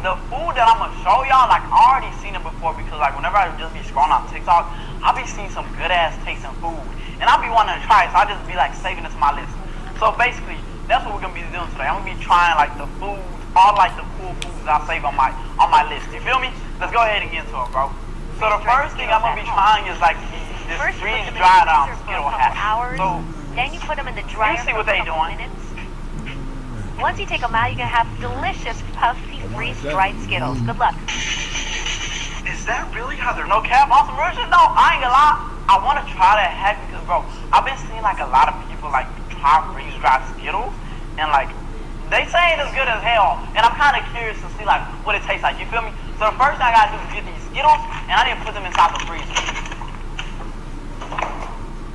the food that I'm gonna show y'all, like I already seen it before because like whenever I just be scrolling on TikTok, I'll be seeing some good ass tasting food, and I'll be wanting to try it, so I just be like saving it to my list. So basically, that's what we're gonna be doing today. I'm gonna be trying like the foods, all like the cool foods I save on my list. You feel me? Let's go ahead and get into it, bro. So the first thing I'm gonna be trying is like this freeze dried Skittle hash. So then you put them in the dryer see for what a they couple doing. minutes. Once you take them out, you're gonna have delicious puffy freeze-dried Skittles. Good luck. Is that really how they're no cap on some real shit? No, I ain't gonna lie. I wanna try that hack because bro, I've been seeing like a lot of people like try freeze-dried Skittles and like they saying it's good as hell, and I'm kind of curious to see like what it tastes like. You feel me? So the first thing I gotta do is get these Skittles, and I need to put them inside the freezer.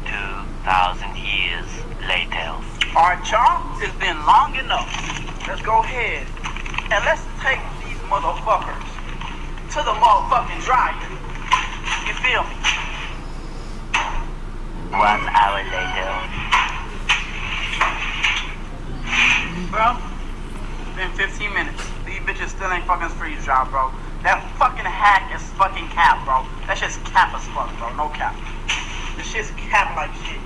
2,000 years later. Alright, y'all, it's been long enough. Let's go ahead and let's take these motherfuckers to the motherfucking dryer. You feel me? 1 hour later. Bro, it's been 15 minutes. These bitches still ain't fucking freeze dry, bro. That fucking hack is fucking cap, bro. That shit's cap as fuck, bro. No cap. This shit's cap like shit.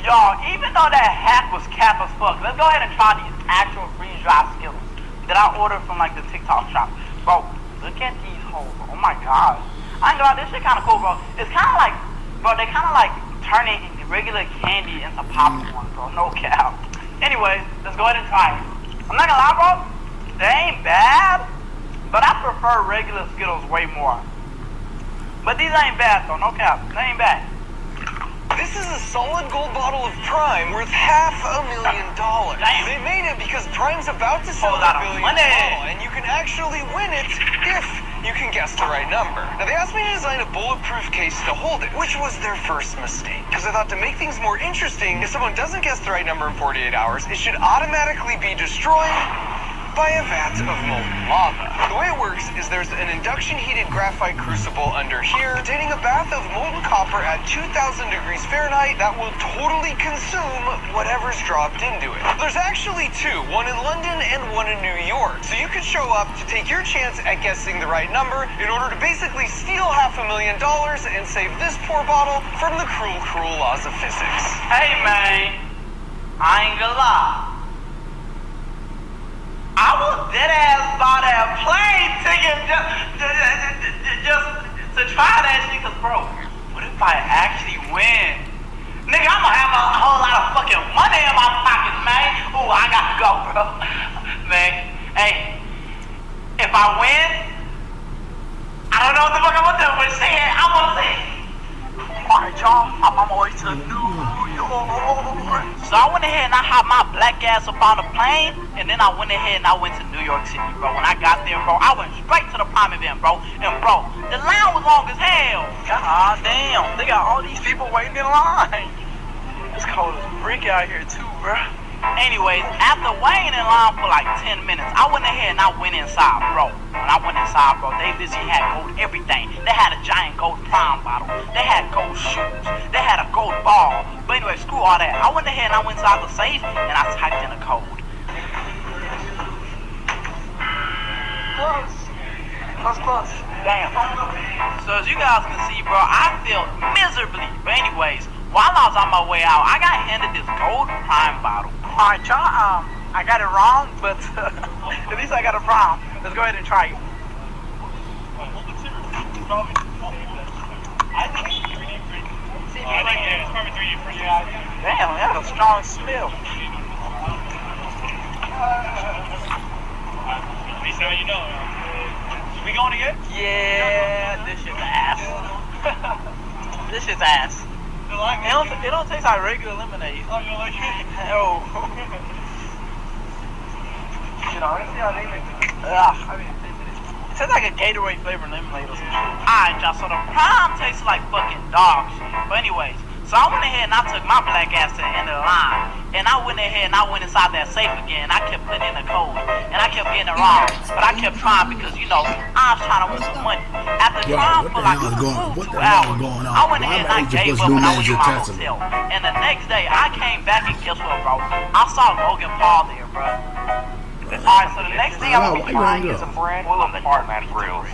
Y'all, even though that hack was cap as fuck, let's go ahead and try these actual freeze-dried Skittles that I ordered from like the TikTok shop. Bro, look at these hoes. Oh my gosh. I ain't gonna lie, this shit kinda cool, bro. It's kinda like, bro, they kinda like turning regular candy into popcorn, bro. No cap. Anyways, let's go ahead and try it. I'm not gonna lie, bro. They ain't bad, but I prefer regular Skittles way more. But these ain't bad though, no cap. They ain't bad. This is a solid gold bottle of Prime worth $500,000. Damn. They made it because Prime's about to sell Whole lot a of billion money. ball, and you can actually win it if you can guess the right number. Now, they asked me to design a bulletproof case to hold it, which was their first mistake. Because I thought to make things more interesting, if someone doesn't guess the right number in 48 hours, it should automatically be destroyed by a vat of molten lava. The way it works is there's an induction heated graphite crucible under here containing a bath of molten copper at 2,000 degrees Fahrenheit that will totally consume whatever's dropped into it. There's actually two, one in London and one in New York. So you could show up to take your chance at guessing the right number in order to basically steal $500,000 and save this poor bottle from the cruel, cruel laws of physics. Hey man, I ain't gonna lie. I was dead ass buy that plane ticket just to try that shit, cause bro, what if I actually win? Nigga, I'm gonna have a whole lot of fucking money in my pockets, man. Ooh, I gotta go, bro. Man, hey, if I win, I don't know what the fuck I'm gonna do, but shit, I'm gonna see. Alright, y'all, I'm on my way to New York. So I went ahead and I hopped my black ass up on the plane, and then I went ahead and I went to New York City, bro. When I got there, bro, I went straight to the Prime event, bro. And bro, the line was long as hell. God damn, they got all these people waiting in line. It's cold as brick out here too, bro. Anyways, after waiting in line for like 10 minutes, I went ahead and I went inside, bro. When I went inside, bro, they literally had gold everything. They had a giant gold Prime bottle. They had gold shoes. They had a gold ball. But anyway, screw all that. I went ahead and I went inside the safe and I typed in a code. Close. Damn. So as you guys can see, bro, I failed miserably. But anyways, while I was on my way out, I got handed this gold Prime bottle. Alright, y'all, I got it wrong, but at least I got a Prime. Let's go ahead and try it. Damn, that was a strong smell. At least now you know. We going again? Yeah, this shit's ass. This shit's ass. It don't taste like regular lemonade. Oh, you like it? No. You know, let's see how they make it. It tastes like a Gatorade flavored lemonade or something. Alright, y'all, so the Prime tastes like fucking dog shit. But anyways, so I went ahead and I took my black ass to the end of the line. And I went ahead and I went inside that safe again. I kept putting in the code. And I kept getting it wrong. But I kept trying because, you know, I was trying to win some money. After trying for like 2 hours, I went ahead and I gave up and I went to my hotel. And the next day, I came back and guess what, bro? I saw Logan Paul there, bro. Alright, so the next thing I'm gonna be trying is Some bread on the Nomad grills.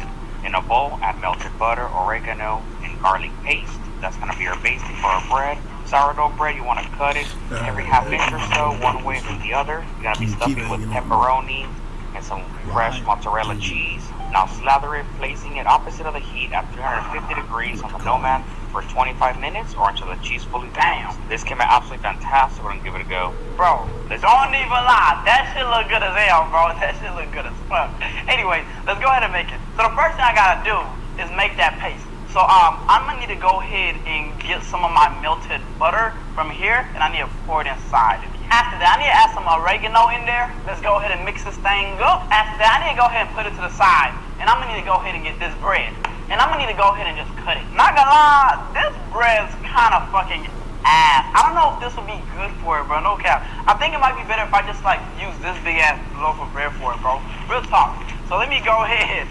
In a bowl, add melted butter, oregano, and garlic paste. That's gonna be our basting for our bread. Sourdough bread, you want to cut it every half inch or so, one way or the other. You're gonna be stuffing with pepperoni and some fresh mozzarella cheese. Now slather it, placing it opposite of the heat at 350 degrees on the Nomad for 25 minutes or until the cheese fully downs. This came out absolutely fantastic. We're gonna give it a go. Bro, don't even lie. That shit look good as hell, bro. That shit look good as fuck. Anyway, let's go ahead and make it. So the first thing I gotta do is make that paste. So I'm gonna need to go ahead and get some of my melted butter from here, and I need to pour it inside of here. After that, I need to add some oregano in there. Let's go ahead and mix this thing up. After that, I need to go ahead and put it to the side, and I'm gonna need to go ahead and get this bread. And I'm gonna need to go ahead and just cut it. Not gonna lie, this bread's kind of fucking ass. I don't know if this would be good for it, bro. No cap. I think it might be better if I just like use this big ass loaf of bread for it, bro. Real talk. So let me go ahead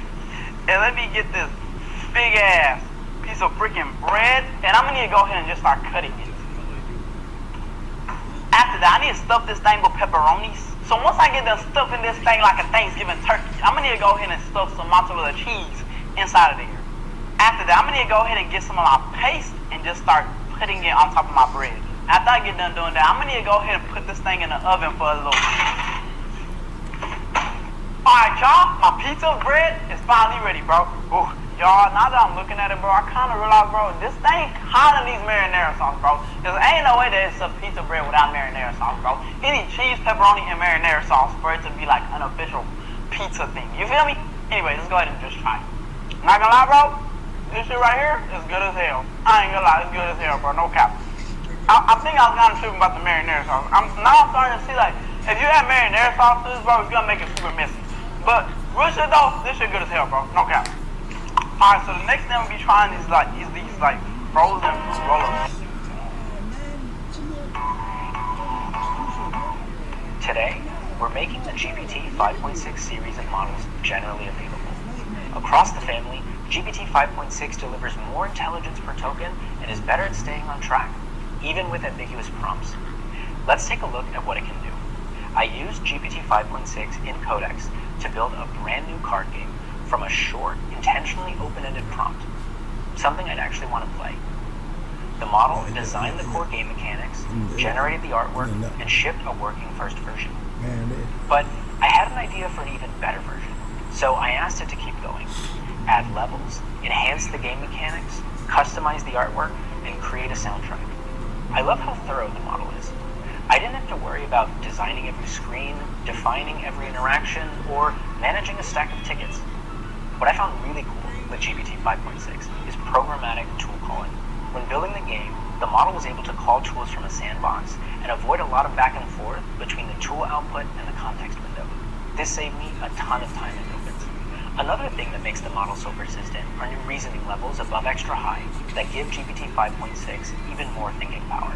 and let me get this big ass piece of freaking bread, and I'm gonna need to go ahead and just start cutting it. After that, I need to stuff this thing with pepperonis. So once I get done stuffing this thing like a Thanksgiving turkey, I'm gonna need to go ahead and stuff some mozzarella cheese inside of there. After that, I'm gonna need to go ahead and get some of my paste and just start putting it on top of my bread. After I get done doing that, I'm gonna need to go ahead and put this thing in the oven for a little bit. Alright, y'all, my pizza bread is finally ready, bro. Ooh, y'all, now that I'm looking at it, bro, I kind of realize, bro, this thing kind of needs marinara sauce, bro. Because ain't no way that it's a pizza bread without marinara sauce, bro. You need cheese, pepperoni, and marinara sauce for it to be like an official pizza thing. You feel me? Anyway, let's go ahead and just try it. Not gonna lie, bro, this shit right here is good as hell. I ain't gonna lie, it's good as hell, bro, no cap. I think I was kind of tripping about the marinara sauce. I'm starting to see, like, if you add marinara sauce to this, bro, it's gonna make it super messy. But real shit though, this shit good as hell, bro, no cap. Alright, so the next thing I'm gonna be trying is like these frozen roll-ups. Today, we're making the GPT 5.6 series of models generally available. Across the family, GPT 5.6 delivers more intelligence per token and is better at staying on track, even with ambiguous prompts. Let's take a look at what it can do. I used GPT 5.6 in Codex to build a brand new card game from a short, intentionally open-ended prompt, something I'd actually want to play. The model designed the core game mechanics, generated the artwork, and shipped a working first version. But I had an idea for an even better version. So I asked it to keep going, add levels, enhance the game mechanics, customize the artwork, and create a soundtrack. I love how thorough the model is. I didn't have to worry about designing every screen, defining every interaction, or managing a stack of tickets. What I found really cool with GPT 5.6 is programmatic tool calling. When building the game, the model was able to call tools from a sandbox and avoid a lot of back and forth between the tool output and the context window. This saved me a ton of time in opens. Another thing that makes the model so persistent are new reasoning levels above extra high that give GPT 5.6 even more thinking power.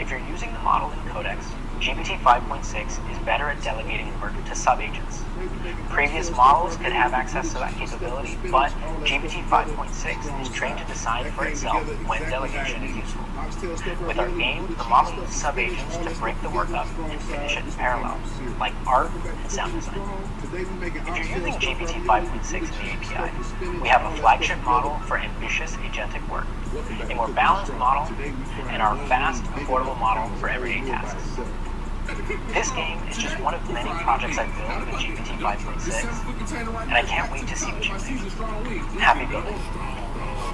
If you're using the model in Codex, GPT 5.6 is better at delegating work to sub-agents. Previous models could have access to that capability, but GPT 5.6 is trained to decide for itself when delegation is useful. With our game, the model uses sub-agents to break the work up and finish it in parallel, like art and sound design. If you're using GPT 5.6 in the API, we have a flagship model for ambitious agentic work, a more balanced model, and our fast, affordable model for everyday tasks. This game is just one of many projects I've built with GPT 5.6, and I can't wait to see what you think. Happy building.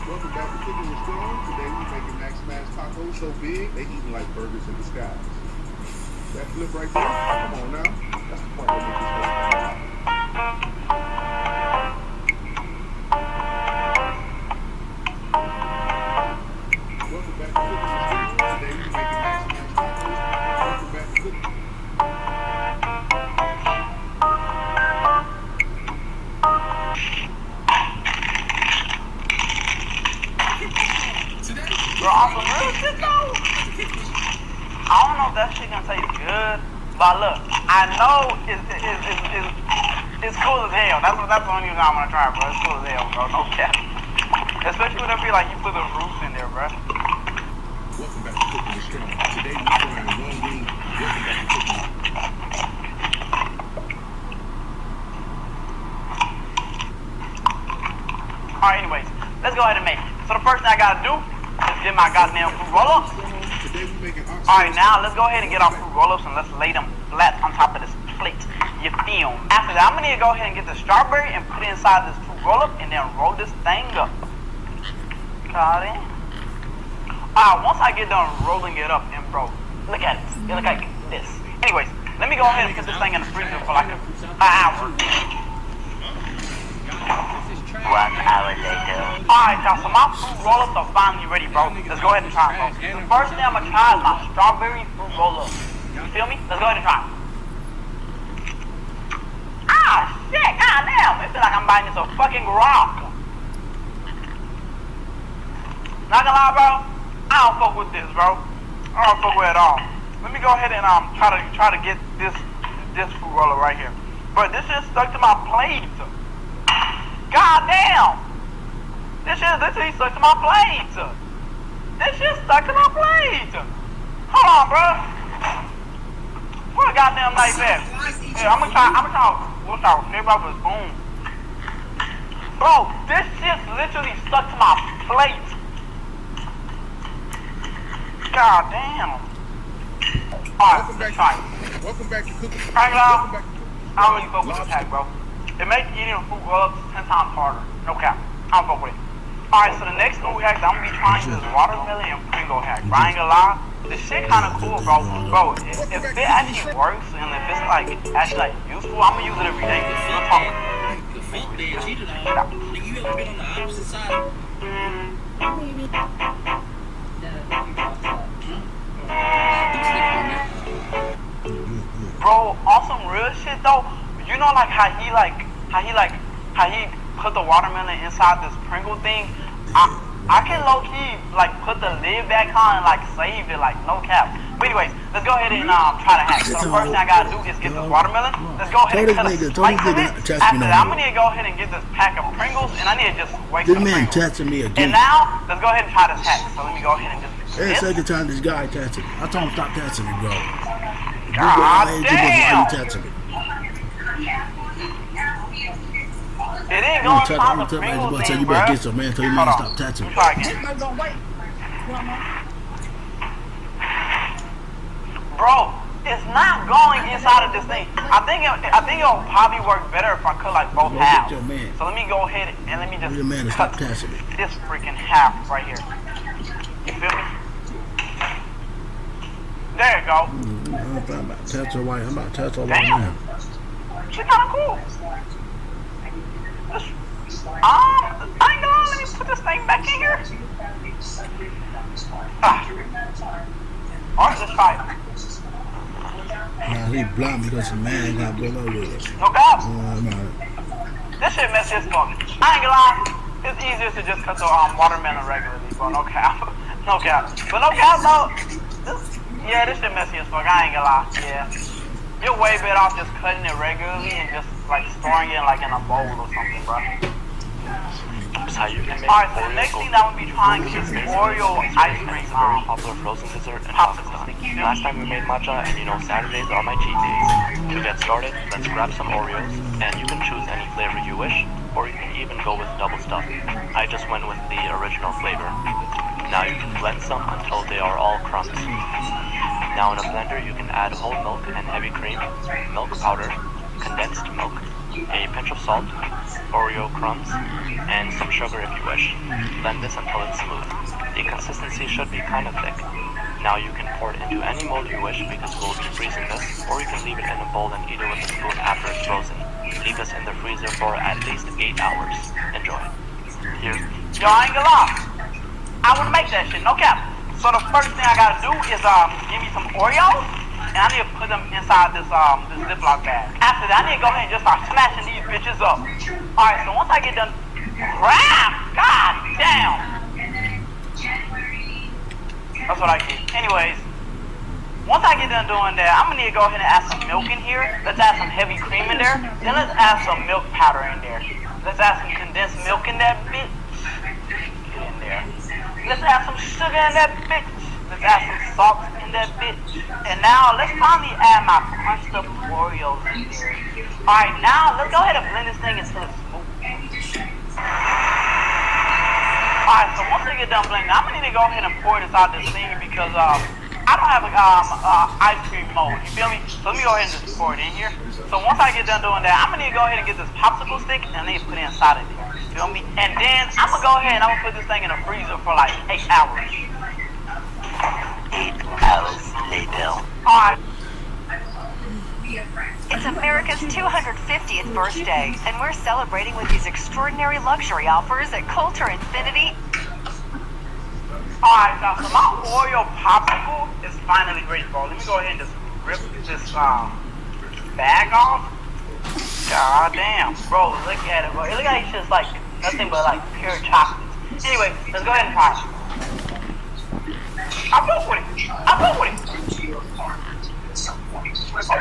Welcome back to Cooking with Strong. Today we're making Max Smash tacos so big, they eating like burgers in disguise. That flip right there, come on now. That's the point of this whole Welcome back to Cooking with Strong. Today we're making Max Smash tacos. Welcome back to Cooking. Bro, on some real shit though, I don't know if that shit gonna taste good, but look, I know it's cool as hell. That's the only reason I wanna try, bro. It's cool as hell, bro. No cap. Especially when I feel like you put the roots in there, bro. Welcome back to Cooking with Strong. Today we're trying one wing. Welcome back to Cooking. Alright, anyways, let's go ahead and make it. So the first thing I gotta do is get my goddamn fruit roll-ups. Today we making oxtail. Alright, now let's go ahead and get our fruit roll-ups and let's lay them flat on top of this plate. You feel me? After that, I'm gonna need to go ahead and get the strawberry and put it inside this fruit roll-up and then roll this thing up. Got it? Alright, once I get done rolling it up, and bro, look at it. It look like this. Anyways, let me go ahead and put this thing in the freezer for like an hour. 1 hour later. Alright, y'all, so my fruit roll-ups are finally ready, bro. Let's go ahead and try them, bro. The first thing I'm gonna try is my strawberry fruit roll-up. You feel me? Let's go ahead and try it. Ah, shit, goddamn. It feels like I'm biting into a fucking rock. Not gonna lie, bro. I don't fuck with this, bro. I don't fuck with it at all. Let me go ahead and try to get this fruit roller right here. But this shit stuck to my plate. God damn! This shit literally stuck to my plate. This shit stuck to my plate. Hold on, bro. Where the goddamn knife at? Yeah, I'm gonna try what's our shape off a spoon. Bro, this shit's literally stuck to my plate. God damn. Alright, let's try it. Welcome back to cooking. Alright, Welcome y'all. back I don't really fuck with this hack, bro. It makes eating fruit roll-ups 10 times harder. No cap. I don't fuck with it. Alright, so the next food hack that I'm gonna be trying is watermelon and Pringle hack. But I ain't gonna lie, this shit kinda cool, bro. Bro, if it actually works and if it's like actually like useful, I'm gonna use it every day. Real talk. The fuck they cheated on. Nigga, you ever been on the opposite side? Bro, on some real shit though, you know like how he put the watermelon inside this Pringle thing. I can low key like put the lid back on and like save it, like no cap. But anyways, let's go ahead and try to hack. So the first thing I gotta do is get this watermelon. Let's go ahead and cut a slice of it. After that, I'm gonna need to go ahead and get this pack of Pringles, and I need to just wait for the Pringles. Testing me again. And now, let's go ahead and try this hack. So let me go ahead and just. Every second time this guy tested me. I told him stop testing me, bro. God damn! It ain't going to stop the Pringles thing, you bro. better get some man. Tell your man to stop testing me. Try again. Bro, it's not going inside of this thing. I think it'll probably work better if I cut like both halves. So let me go ahead and let me just cut this freaking half right here. You feel me? There you go. I'm about to test her white. I'm about to test her white now. She's kind of cool. I ain't gonna lie, let me put this thing back in here. Alright, let's try it. Nah, he blind because the man got blown up with us. No cap. This shit messy as fuck. I ain't gonna lie, it's easier to just cut the watermelon regularly, bro. No cap. No cap. But no cap, though. Yeah, this shit messy as fuck. I ain't gonna lie. Yeah. You're way better off just cutting it regularly and just like storing it like in a bowl or something, bro. Alright, so the next thing that I'm gonna be trying is Oreo ice cream. Very popular frozen dessert in Pakistan. Last time we made matcha, and you know Saturdays are my cheat days. To get started, let's grab some Oreos, and you can choose any flavor you wish, or you can even go with double stuff. I just went with the original flavor. Now you can blend some until they are all crumbs. Now in a blender you can add whole milk and heavy cream, milk powder, condensed milk, a pinch of salt, Oreo crumbs, and some sugar if you wish. Blend this until it's smooth. The consistency should be kind of thick. Now you can pour it into any mold you wish because we'll be freezing this, or you can leave it in a bowl and eat it with a spoon after it's frozen. Leave this in the freezer for at least 8 hours. Enjoy. Yo, I ain't gonna lie. I wanna make that shit, no cap. So the first thing I gotta do is give me some Oreos, and I need to put them inside this Ziploc bag. After that, I need to go ahead and just start smashing these bitches up. Alright, so once I get done, crap! God damn! That's what I get. Anyways, once I get done doing that, I'm gonna need to go ahead and add some milk in here. Let's add some heavy cream in there. Then let's add some milk powder in there. Let's add some condensed milk in that bitch. Get in there. Let's add some sugar in that bitch. Let's add some salt in that bitch. And now let's finally add my crunched up Oreos in there. Alright, now let's go ahead and blend this thing until it's smooth. get done blending, I'm gonna need to go ahead and pour this out this thing because I don't have a ice cream mold. You feel me? So let me go ahead and just pour it in here. So once I get done doing that, I'm gonna need to go ahead and get this popsicle stick and I need to put it inside of there. You feel me? And then I'm gonna go ahead and I'm gonna put this thing in the freezer for like 8 hours. 8 hours later. Alright. It's America's 250th birthday, and we're celebrating with these extraordinary luxury offers at Coulter Infinity. Alright, now, so my Oreo popsicle is finally ready, bro. Let me go ahead and just rip this bag off. God damn, bro, look at it, bro. It looks like it's just like nothing but like pure chocolate. Anyway, let's go ahead and try it. I fuck with it. I fuck with it. Okay.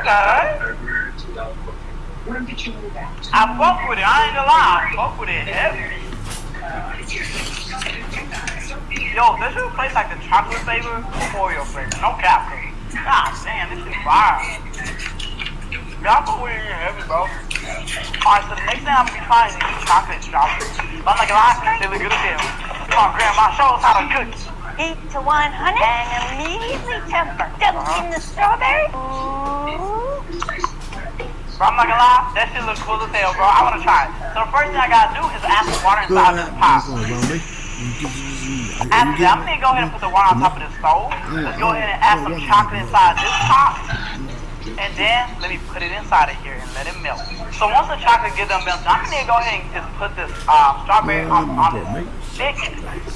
I fuck with it. I ain't gonna lie. I fuck with it heavy. Yo, this should taste like the chocolate flavor or Oreo flavor. No cap. God damn, this is fire. Y'all fuck with it heavy, bro. Alright, so the next thing I'm gonna be trying is eat chocolate strawberries. But I'm like, they look good as hell. Come on, Grandma, show us how to cook. Heat to 100 and immediately temper. Dunk in the strawberry. Ooh. Bro, I'm not gonna lie, that shit looks cool as hell, bro. I wanna try it. So the first thing I gotta do is add some water inside this pot. After that, I'm gonna go ahead and put the water on top of the stove. Let's go ahead and add some chocolate inside this pot. And then, let me put it inside of here and let it melt. So once the chocolate gets done melting, I'm gonna go ahead and just put this strawberry on this stick,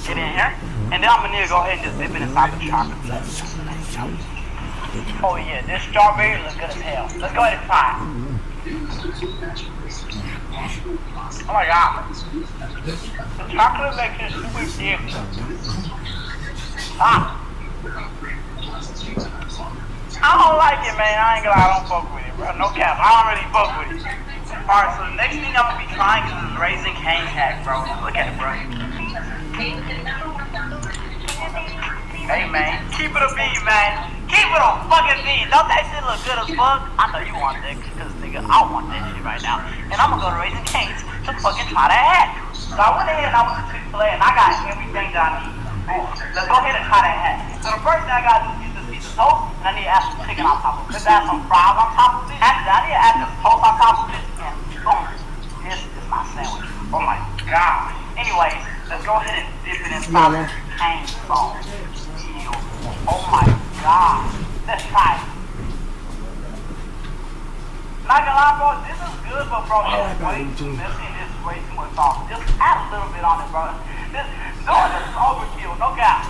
get in here. And then I'm gonna need to go ahead and just dip it inside the chocolate. Oh yeah, this strawberry looks good as hell. Let's go ahead and try it. Oh my god. The chocolate makes it super thick. I don't like it, man. I ain't gonna lie, I don't fuck with it, bro. No cap, I don't really fuck with it. Alright, so the next thing I'm gonna be trying is this Raising Cane hack, bro. Look at it, bro. Hey, man, keep it a beat, man. Keep it a fucking beat. Don't that shit look good as fuck? I know you want that, because nigga, I want that shit right now. And I'm gonna go to Raising Cane's to fucking try that hack. So I went ahead and I went to Chick-fil-A and I got everything that I need. Let's go ahead and try that hack. So the first thing I gotta do is get this piece of toast, and I need to add some chicken on top of it. Let's add some fries on top of it. After that, I need to add some toast on top of it, and boom, this is my sandwich. Oh my god. Anyways, let's go ahead and dip it inside the cane sauce. Oh my god. Let's try it. Not gonna lie, bro, this is good, but bro, it's way too messy and this is way too much sauce. Just add a little bit on it, bro. This is overkill, no cap.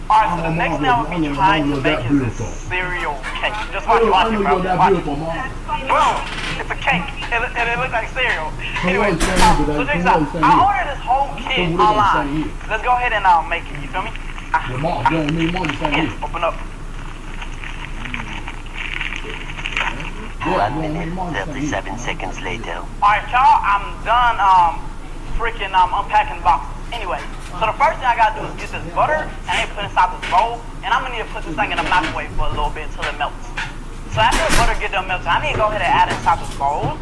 Alright, so the next thing I'm gonna be trying to make is this cereal cake. Just watch it, bro. Boom! It's a cake, and it looks like cereal. Anyway, so check this out. I ordered this whole kit online. Let's go ahead and make it, you feel me? Open up. 1 minute, 37 seconds later. Alright, y'all, I'm done freaking unpacking the boxes. Anyway, so the first thing I gotta do is get this butter and I need to put it inside this bowl, and I'm gonna need to put this thing in the microwave for a little bit until it melts. So after the butter gets done melting, I need to go ahead and add it inside this bowl.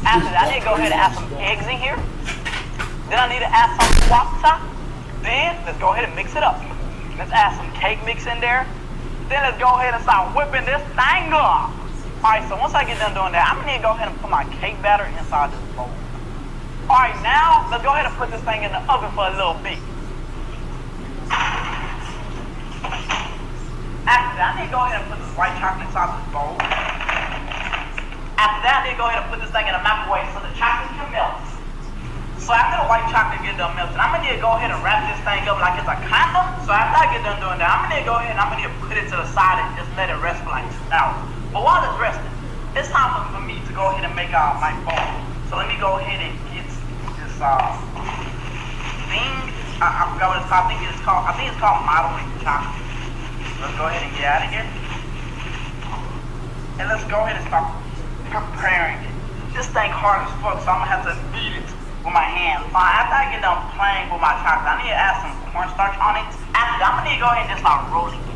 After that, I need to go ahead and add some eggs in here. Then I need to add some water. Then let's go ahead and mix it up. Let's add some cake mix in there. Then let's go ahead and start whipping this thing up. Alright, so once I get done doing that, I'm gonna need to go ahead and put my cake batter inside this bowl. Alright, now, let's go ahead and put this thing in the oven for a little bit. After that, I need to go ahead and put this white chocolate inside this bowl. After that, I need to go ahead and put this thing in the microwave so the chocolate can melt. So after the white chocolate get done melting, I'm gonna need to go ahead and wrap this thing up like it's a condom. So after I get done doing that, I'm gonna need to go ahead and I'm gonna need to put it to the side and just let it rest for like 2 hours. But while it's resting, it's time for me to go ahead and make my bowl. So let me go ahead and get this thing. I forgot what it's called. I think it's called modeling chocolate. Let's go ahead and get out of here. And let's go ahead and start preparing it. This thing hard as fuck, so I'm gonna have to beat it with my hands. After I get done playing with my chocolate, I need to add some cornstarch on it. After that, I'm gonna need to go ahead and just start rolling it.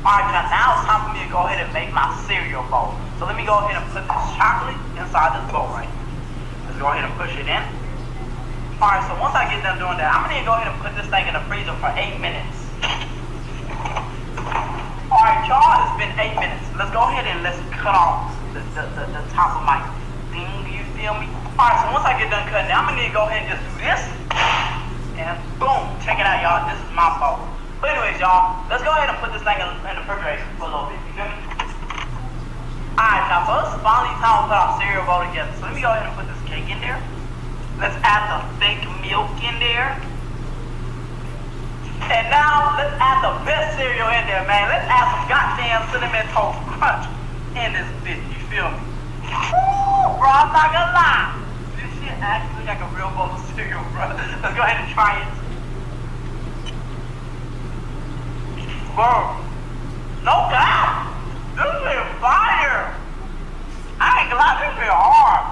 Alright, now it's time for me to go ahead and make my cereal bowl. So let me go ahead and put this chocolate inside this bowl right here. Let's go ahead and push it in. Alright, so once I get done doing that, I'm gonna need to go ahead and put this thing in the freezer for 8 minutes. Alright, y'all, it's been 8 minutes. Let's go ahead and let's cut off the top of my thing, you feel me? Alright, so once I get done cutting it, I'm gonna need to go ahead and just do this. And boom, check it out, y'all. This is my fault. But anyways, y'all, let's go ahead and put this thing in the refrigerator for a little bit, you feel me? Alright, y'all, so it's finally time to put our cereal bowl together. So let me go ahead and put this cake in there. Let's add the fake milk in there. And now, let's add the best cereal in there, man. Let's add some goddamn Cinnamon Toast Crunch in this bitch, you feel me? Woo, bro, I'm not gonna lie. This shit actually like a real bowl of cereal, bro. Let's go ahead and try it. Bro, no cap. This is fire. I ain't gonna lie, this shit hard.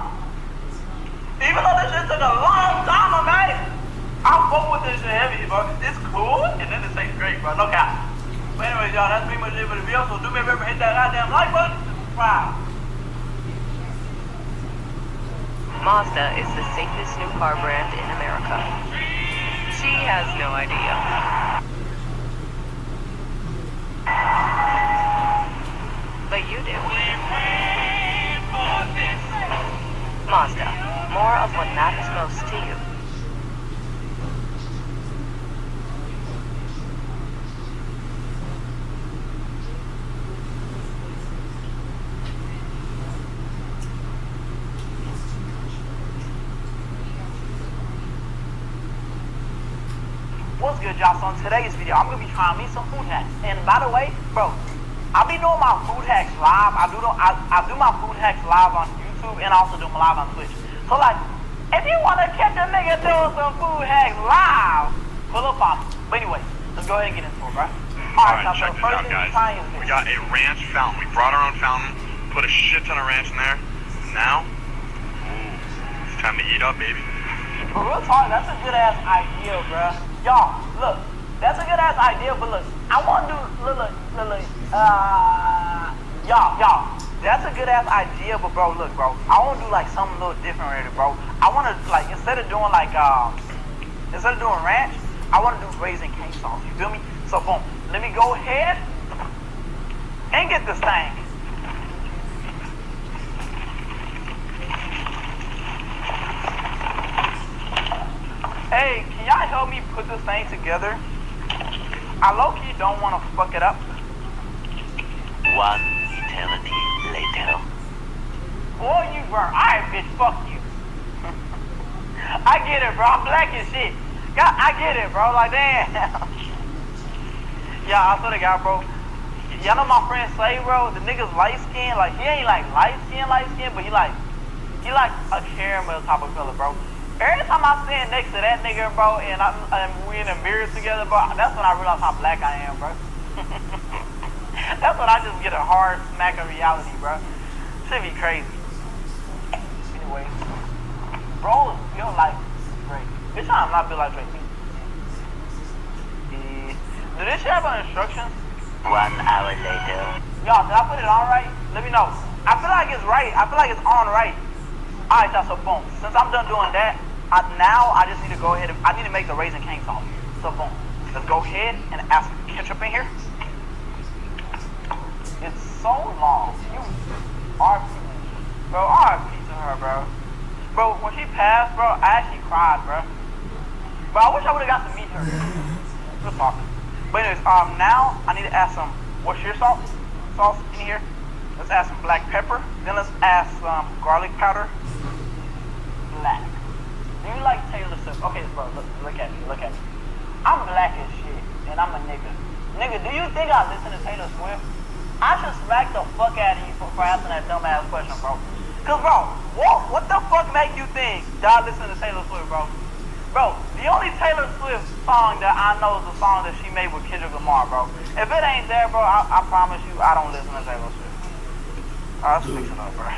Even though this shit took a long time to make, I fuck with this shit heavy, bro. It's cool, and then it tastes great, bro. No cap. But anyways, y'all, that's pretty much it for the video. So do me a favor, hit that goddamn like button. Subscribe. Mazda is the safest new car brand in America. She has no idea. But you do. Mazda, more of what matters most to you. What's good, y'all? So in today's video, I'm gonna be trying me some food hacks. And by the way, bro, I'll be doing my food hacks live. I do my food hacks live on YouTube and I also do them live on Twitch. So like, if you wanna catch a nigga doing some food hacks live, pull up on me. But anyway, let's go ahead and get into it, bro. Alright, check this out, guys. We got a ranch fountain. We brought our own fountain, put a shit ton of ranch in there. Now, ooh, it's time to eat up, baby. For real talk, that's a good ass idea, bro. Y'all, look, that's a good ass idea, but look, I wanna do, y'all, that's a good ass idea, but bro, look, bro, I wanna do like something a little different with it, bro. I wanna, like, instead of doing ranch, I wanna do Raising Cane sauce, you feel me? So boom, let me go ahead and get this thing. Hey, can y'all help me put this thing together? I low-key don't want to fuck it up. One eternity later. Boy, you burn. Alright, bitch, fuck you. I get it, bro. I'm black as shit. God, I get it, bro. Like, damn. Yeah, I swear to God, bro. Y'all know my friend Say, bro, the nigga's light skin. Like, he ain't like light skin, but he like a caramel type of color, bro. Every time I stand next to that nigga, bro, and we in the mirror together, bro, that's when I realize how black I am, bro. That's when I just get a hard smack of reality, bro. Should be crazy. Anyway, bro, feel like Drake. Bitch, I'm not built like Drake. Do this shit have instructions? 1 hour later. Y'all, did I put it on right? Let me know. I feel like it's right. I feel like it's on right. Alright, y'all, so boom. Since I'm done doing that, now I just need to go ahead and I need to make the Raising Cane sauce. So boom. Let's go ahead and add some ketchup in here. It's so long. You RP. Bro, RP to her, bro. Bro, when she passed, bro, I actually cried, bro. Bro, I wish I would have got to meet her. Good talking. But anyways, now I need to add some Worcestershire sauce in here. Let's add some black pepper. Then let's add some garlic powder. Black. Do you like Taylor Swift? Okay, bro, look at me. I'm black as shit, and I'm a nigga. Nigga, do you think I listen to Taylor Swift? I should smack the fuck out of you for asking that dumb ass question, bro. Cause bro, what the fuck make you think that I listen to Taylor Swift, bro? Bro, the only Taylor Swift song that I know is the song that she made with Kendrick Lamar, bro. If it ain't there, bro, I promise you I don't listen to Taylor Swift. Alright, let's fix it up, bro.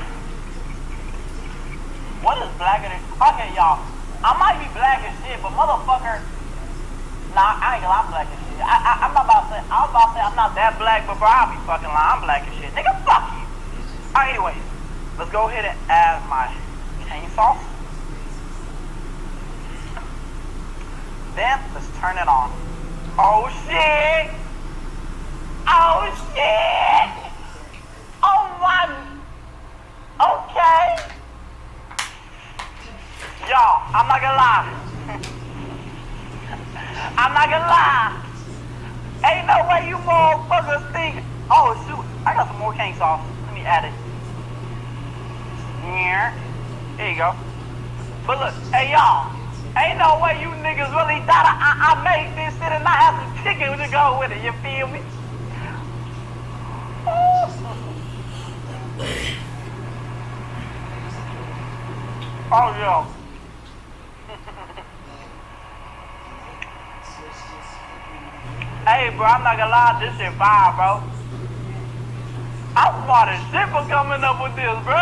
What is blacker than... Okay, y'all. I might be black as shit, but motherfucker... Nah, I ain't gonna lie, I'm black as shit. I'm not about to say... I was about to say I'm not that black, but bro, I'll be fucking lying. I'm black as shit. Nigga, fuck you. Alright, anyways. Let's go ahead and add my cane sauce. Then let's turn it on. Oh shit! Oh shit! Oh my! Okay. Y'all, I'm not gonna lie. I'm not gonna lie. Ain't no way you motherfuckers think. Oh shoot, I got some more cane sauce. Let me add it. Here. There you go. But look, hey y'all, ain't no way you niggas really thought I made this shit and not have some chicken to go with it, you feel me? Oh yeah. Hey bro, I'm not gonna lie, this shit fire, bro. I'm smart as shit for coming up with this, bro.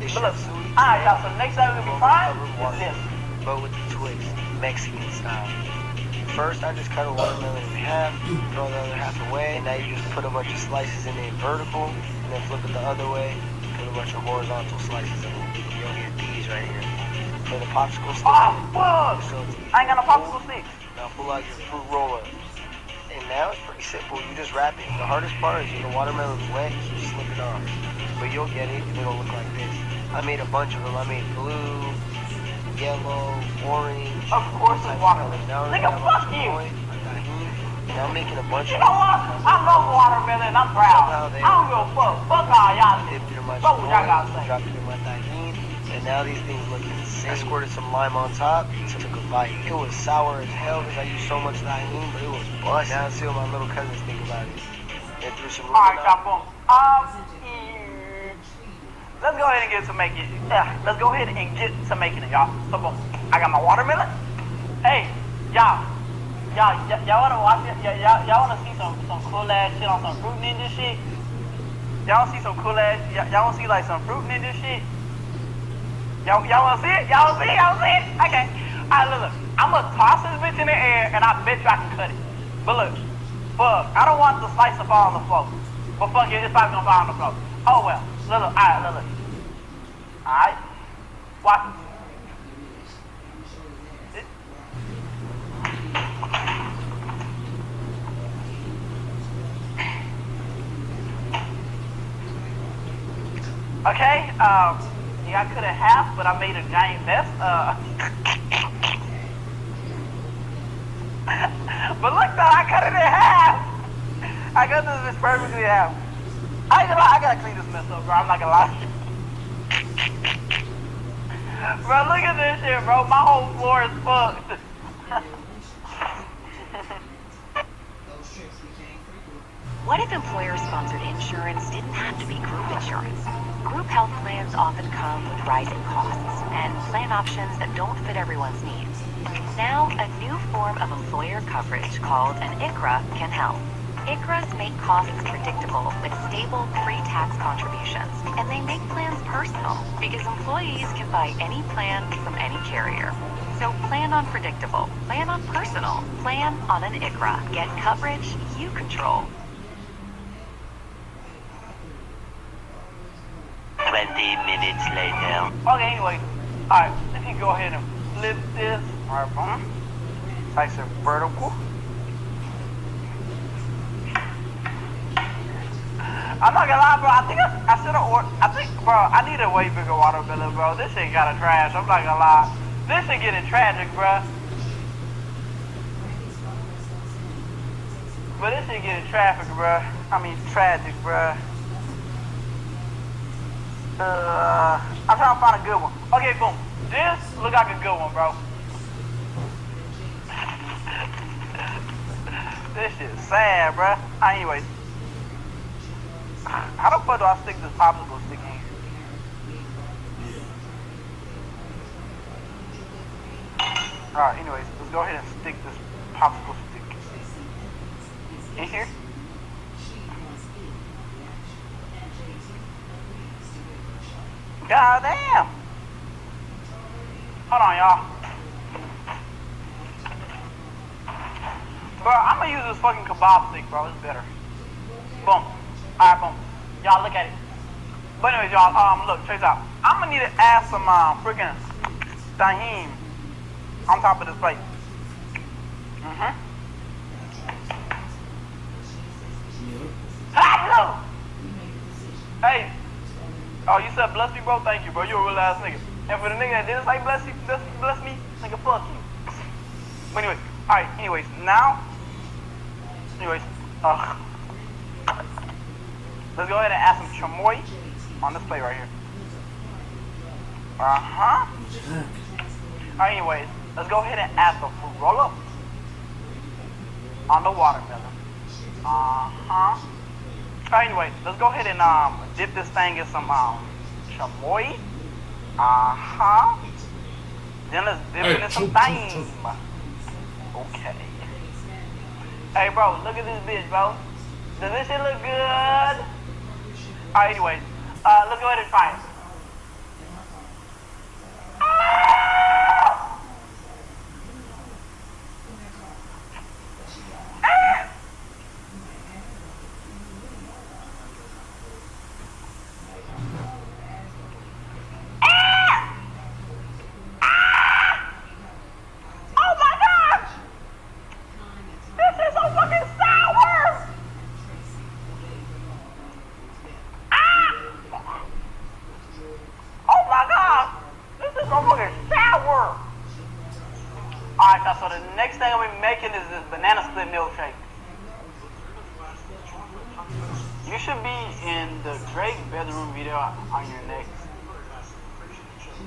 But look, alright y'all, so next time we be trying is this. But with the twist, Mexican style. First, I just cut a watermelon in half, throw the other half away, and now you just put a bunch of slices in it vertical, and then flip it the other way, put a bunch of horizontal slices in it. You'll get these right here. For the popsicle stick. Oh, fuck! I ain't got no popsicle sticks. Now pull out your fruit roll-ups. And now it's pretty simple. You just wrap it. The hardest part is the watermelon's wet, so you slip it off. But you'll get it, and it'll look like this. I made a bunch of them. I made blue, yellow, orange. Of course it's watermelon. Nigga, fuck you! Now I'm making a bunch You of know what? I love watermelon. I'm proud. I don't give a fuck. Fuck all y'all. Dipped it in my Fuck what y'all gotta say. dropped it in my tahini, and now these things look insane. I squirted some lime on top, took a bite. It was sour as hell because I used so much tahini, but it was bust. Now let's see what my little cousins think about it. They threw some Alright, y'all, boom. Let's go ahead and get to making it. Yeah, let's go ahead and get to making it, y'all. So boom. I got my watermelon. Hey, y'all wanna watch it? Y'all wanna see some cool ass shit on some Fruit Ninja shit? Y'all wanna see some cool ass? Y'all wanna see like some Fruit Ninja shit? Y'all wanna see it? Y'all wanna see it? Y'all wanna see it? Okay. Alright, look. I'm gonna toss this bitch in the air and I bet you I can cut it. But look, fuck, I don't want the slice to fall on the floor. But fuck it, it's probably gonna fall on the floor. Oh well. Look, alright, look. Alright. Watch it. Okay, yeah, I cut it half, but I made a giant mess. But look though, I cut it in half. I cut this perfectly in half. I gotta clean this mess up, bro. I'm not gonna lie. Bro, look at this shit, bro. My whole floor is fucked. What if employer-sponsored insurance didn't have to be group insurance? Group health plans often come with rising costs and plan options that don't fit everyone's needs. Now, a new form of employer coverage called an ICHRA can help. ICHRAs make costs predictable with stable pre-tax contributions, and they make plans personal because employees can buy any plan from any carrier. So plan on predictable, plan on personal, plan on an ICHRA. Get coverage you control. 20 minutes later. Okay, anyway. Alright, if you go ahead and flip this. Alright, boom. Nice and vertical. I'm not gonna lie, bro. I think I should have ordered. Bro, I need a way bigger watermelon, bro. This shit got a trash. I'm not gonna lie. This shit getting tragic, bro. But this shit getting tragic, bro. Tragic, bro. I'm trying to find a good one. Okay, boom. This look like a good one, bro. This shit's sad, bro. Anyways. How the fuck do I stick this popsicle stick in here? Alright, anyways, let's go ahead and stick this popsicle stick in here. God damn! Hold on, y'all. Bro, I'm gonna use this fucking kebab stick, bro. It's better. Boom. Alright, boom. Y'all look at it. But anyways, y'all, look, check this out. I'm gonna need to add some freaking tahini on top of this plate. Hello. Hey. Oh, you said bless me, bro? Thank you, bro. You a real ass nigga. And for the nigga that didn't say bless me, nigga, fuck you. But anyway, alright, anyways, now, let's go ahead and add some chamoy on this plate right here. Alright, anyways, let's go ahead and add some fruit roll-up on the watermelon. Anyway, let's go ahead and dip this thing in some chamoy. Then let's dip it in some thyme. Okay. Hey, bro, look at this bitch, bro. Does this shit look good? Alright, anyways, let's go ahead and try it. So the next thing I'm gonna be making is this banana split milkshake. You should be in the Drake bedroom video on your next.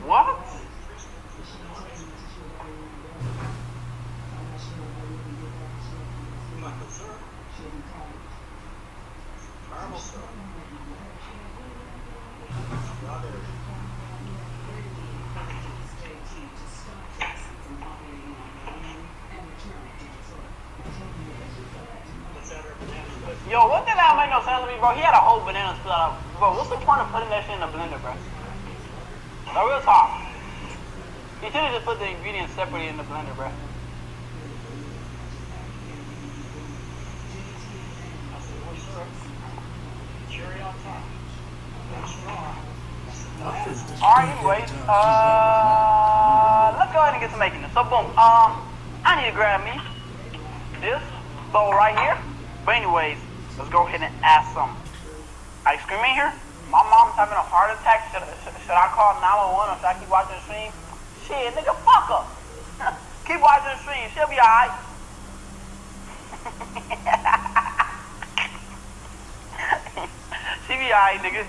What? Yo, what did that make no sense to me, bro? He had a whole banana split out. Bro, what's the point of putting that shit in the blender, bro? No, real talk. He should have just put the ingredients separately in the blender, bro. Alright, anyways, let's go ahead and get to making this. So, boom, I need to grab me this bowl right here. But anyways, let's go ahead and add some ice cream in here. My mom's having a heart attack. Should I call 911 or should I keep watching the stream? Shit, nigga, fuck her. Keep watching the stream. She'll be alright. She be alright, nigga.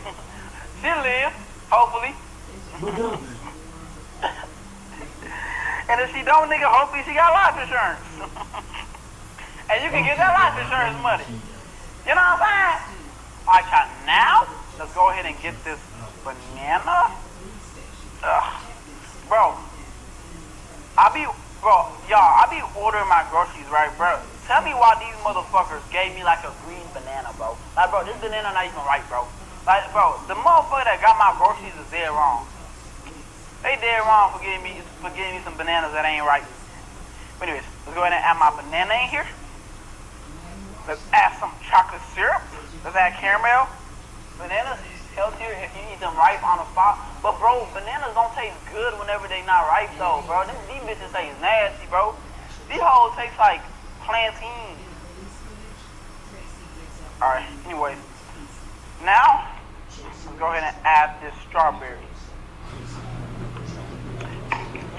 She'll live, hopefully. And if she don't, nigga, hopefully she got life insurance. And you can get that life insurance money. You know what I'm saying? Alright, y'all, now, let's go ahead and get this banana. Bro, I be ordering my groceries, right, bro? Tell me why these motherfuckers gave me like a green banana, bro. Like, bro, this banana not even right, bro. Like, bro, the motherfucker that got my groceries is dead wrong. They dead wrong for giving me some bananas that ain't right. But anyways, let's go ahead and add my banana in here. Let's add some chocolate syrup. Let's add caramel. Bananas is healthier if you eat them ripe on the spot. But bro, bananas don't taste good whenever they not ripe though, bro. These bitches taste nasty, bro. These hoes taste like plantain. Alright, anyways. Now, let's go ahead and add this strawberry.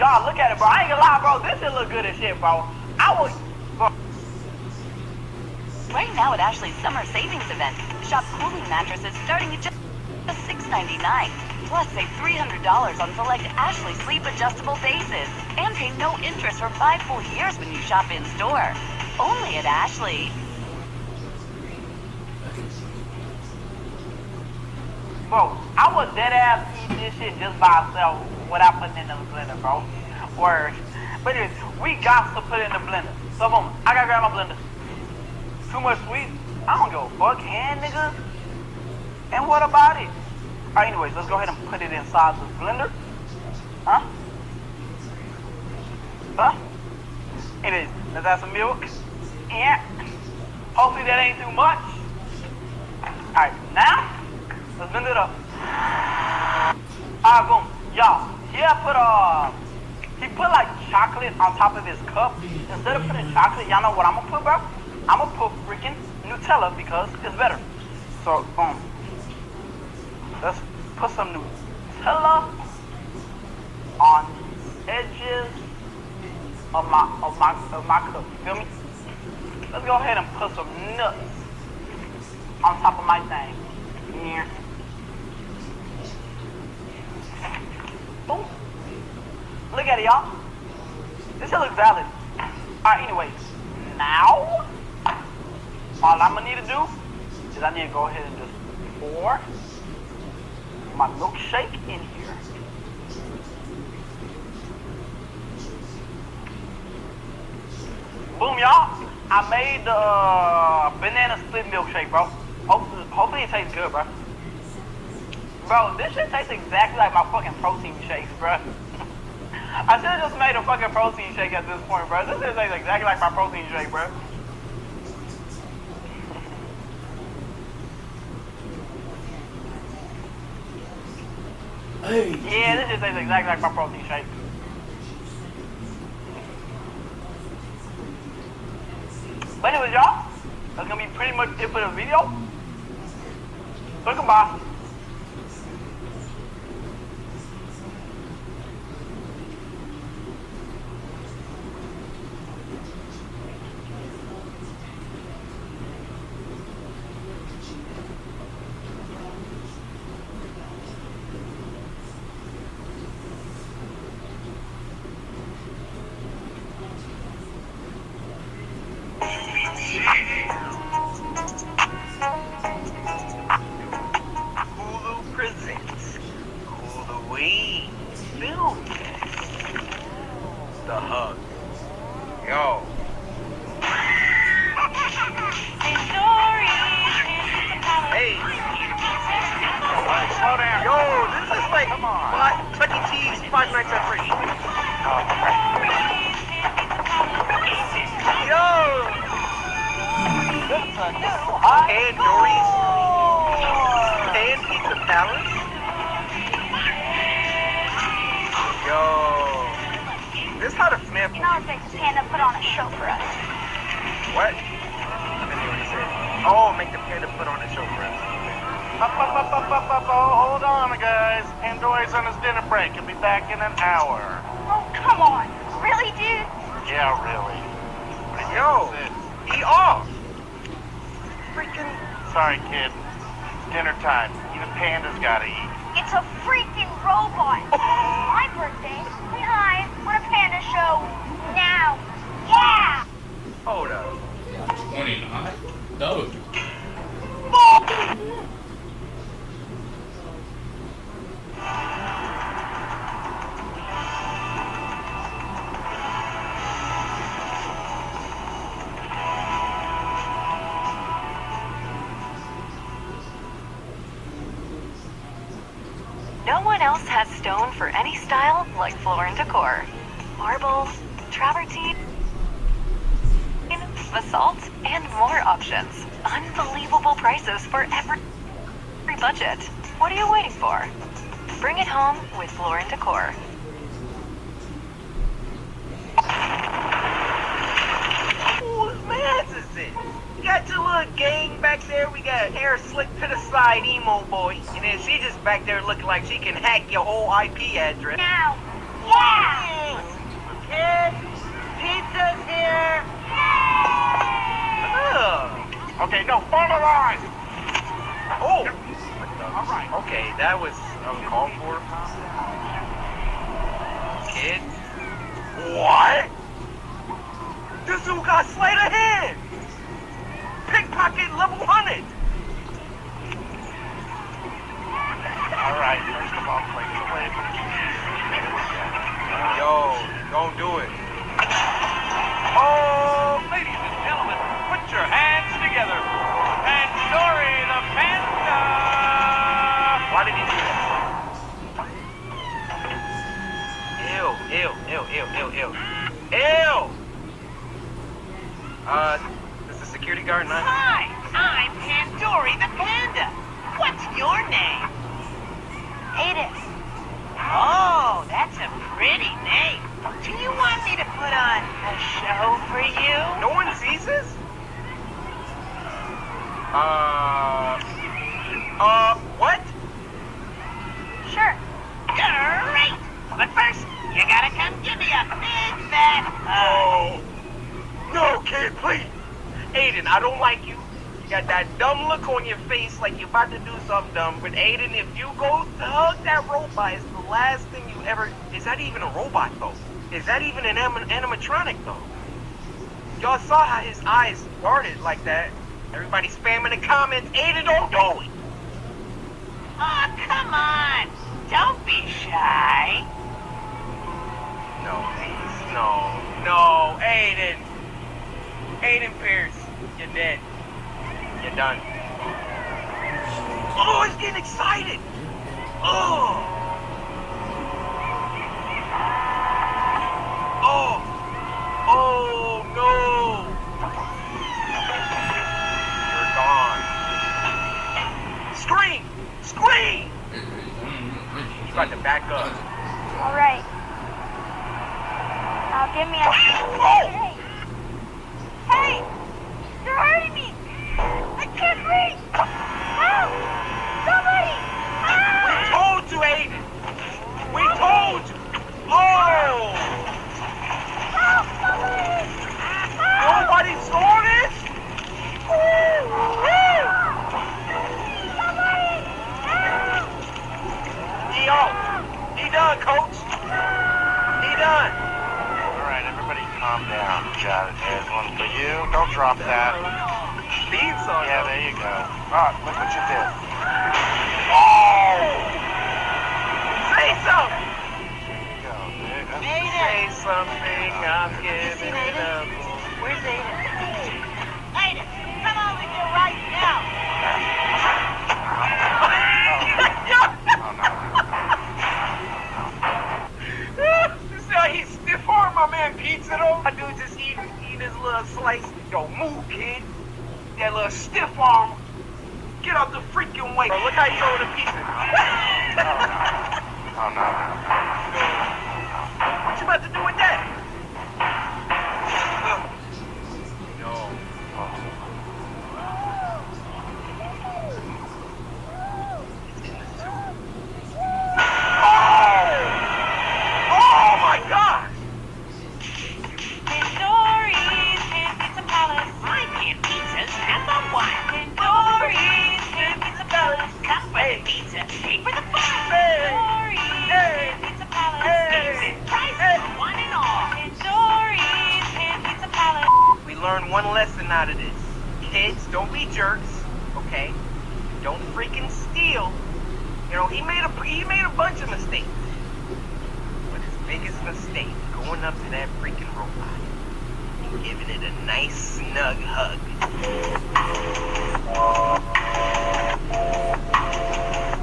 Y'all look at it, bro. I ain't gonna lie, bro. This shit look good as shit, bro. Bro. Right now at Ashley's summer savings event, shop cooling mattresses starting at just $6.99. Plus save $300 on select Ashley sleep adjustable bases. And pay no interest for 5 full years when you shop in store. Only at Ashley. Bro, I would dead ass eat this shit just by itself without putting it in the blender, bro. Word. But anyways, we got to put it in the blender. So boom, I gotta grab my blender. Too much sweet? I don't give a fuck, nigga. And what about it? Alright, anyways, let's go ahead and put it inside the blender. Anyways, let's add some milk. Yeah. Hopefully that ain't too much. Alright, now, let's blend it up. Alright, boom. Y'all, here I put He put like chocolate on top of his cup. Instead of putting chocolate, y'all know what I'm gonna put, bro? I'm gonna put freaking Nutella because it's better. So, let's put some Nutella on the edges of my cup. You feel me? Let's go ahead and put some nuts on top of my thing. Here. Boom. Look at it, y'all. This shit looks valid. Alright, anyways. Now, all I'm gonna need to do is I need to go ahead and just pour my milkshake in here. Boom, y'all. I made the banana split milkshake, bro. Hopefully it tastes good, bro. Bro, this shit tastes exactly like my fucking protein shakes, bro. I should have just made a fucking protein shake at this point, bro. This shit tastes exactly like my protein shake, bro. Hey. Yeah, this shit tastes exactly like my protein shake. But anyways, y'all, that's gonna be pretty much it for the video. So goodbye. Hulu presents Huluween Film The Hug. Yo. Hey. Slow down. Yo, this is like Chuck E. Cheese 5 Nights at Freddy's. Yo. And Dory's and Pizza Palace. Yo. This how the Smith. You know, make the panda put on a show for us. What? I didn't hear what you said. Oh, make the panda put on a show for us. Hold on, guys. Pandora's on his dinner break. He'll be back in an hour. Oh, come on. Really, dude? Yeah, really. Yo, eat off. Freaking. Sorry, kid. It's dinner time. Even pandas gotta eat. It's a freaking robot. My birthday. Say hi. We're a panda show. Now. Yeah. Hold up. 29? No. No one else has stone for any style like Floor & Decor. Marble, travertine, basalt, and more options. Unbelievable prices for every budget. What are you waiting for? Bring it home with Floor & Decor. Whose man's is it? You got your little gang back there. We got hair slicked to the side, emo boy. And then she just back there looking like she can hack your whole IP address. Now. Yeah. Kids, pizza's here. Okay, no, follow the line. Oh. All right. Okay, that was uncalled for. Kid. What? This dude got sleight of hand. Pickpocket level 100. All right, first of all, play the way. Yo, don't do it. Oh, ladies and gentlemen, put your hands together for Pandory the Panda. Why did he do that? Ew. This is security guard 9. Hi, I'm Pandory the Panda. What's your name? Edith. Oh, that's a pretty name. What? Sure. Great! But first, you gotta come give me a big fat hug. No, kid, please. Aiden, I don't like you. You got that dumb look on your face like you're about to do something dumb. But Aiden, if you go to hug that robot, it's the last thing you ever... Is that even a robot, though? Is that even an animatronic, though? Y'all saw how his eyes darted like that. Everybody spamming the comments. Aiden, don't do it. Oh, come on. Don't be shy. No, please. No, Aiden. Aiden Pierce, you're dead. You're done. Oh, he's getting excited. Oh, no. You're gone. Scream. You got to back up. All right. Now give me a... Oh! Hey! You're hurting me! I can't breathe! Help! Somebody! Help! We told you, Aiden! We told you! Oh! Help! Somebody! Help! Nobody saw this? Somebody! Help! Yo! He done, coach! He done! Alright, everybody calm down. Got it. There's one for you. Don't drop that. Theme song. Yeah, there you go. Ah, look what you did. Oh! Say something! There you go, dude. Say something, I'm giving it up. Where's Aiden? Aiden, come over here right now. He's stiff arm my man pizza though. My dude just eating his little slice. Yo, move, kid. That little stiff arm. Get out the freaking way. Bro, look how he throw the pizza. Oh no. What you about to do with that? No. Oh my God! Tandoori's Pan Pizza Palace. My pan pizza's #1. Tandoori's Pan Pizza Palace. Come for the pizza, pay for the fun. Tandoori's Pan Pizza Palace. Decent prices for one and all. Tandoori's Pan Pizza Palace. We learned one lesson out of this. Kids, don't be jerks, okay? Don't freaking steal. You know, he made a bunch of mistakes. But his biggest mistake, going up to that freaking robot and giving it a nice snug hug.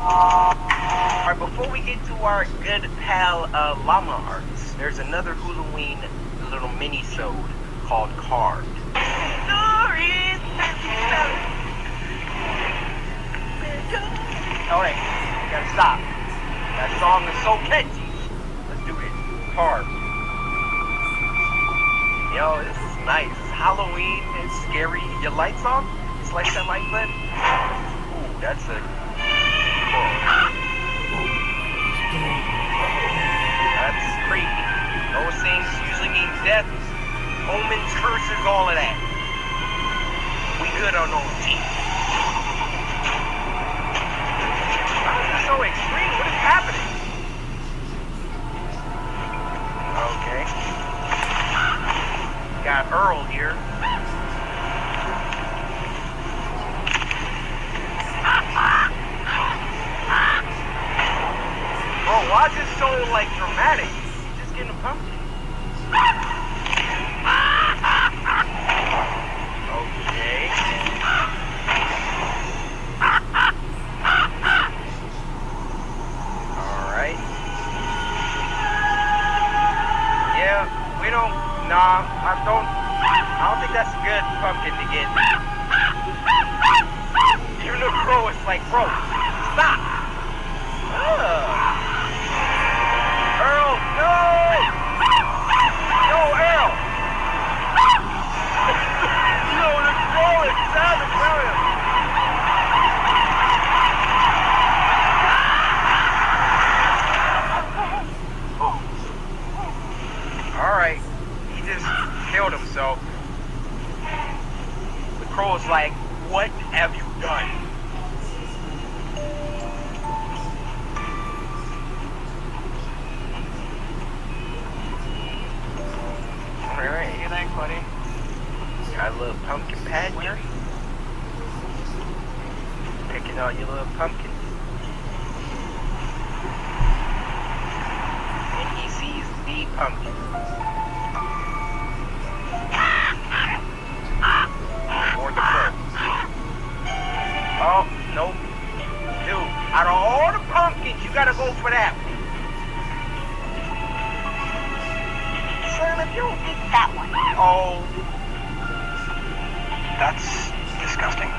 Alright, before we get to our good pal llama arts, there's another Halloween little mini-sode called Carved. Alright, gotta stop. That song is so catchy. Let's do it. Carved. Yo, this is nice. It's Halloween. It's scary. Your lights on? Slice that light lit? Ooh, that's a... That's creepy. Those things usually mean death, omens, curses, all of that. We good on those teeth. Why is this so extreme? What is happening? Okay. Got Earl here. Bro, why is this so, like, dramatic? He's just getting a pumpkin. Okay. Alright. Yeah, we don't... Nah, I don't think that's a good pumpkin to get. Even the crow is like, bro, stop. Earl, no! Yo, Earl! Yo, the crow is savage, tell him. like, what have you done? Alright, hear that, buddy? Got a little pumpkin patch here. Picking out your little pumpkins. And he sees the pumpkin. Or the crow. Oh, nope. Dude, out of all the pumpkins, you gotta go for that one. Son, if you don't get that one. Oh. That's disgusting.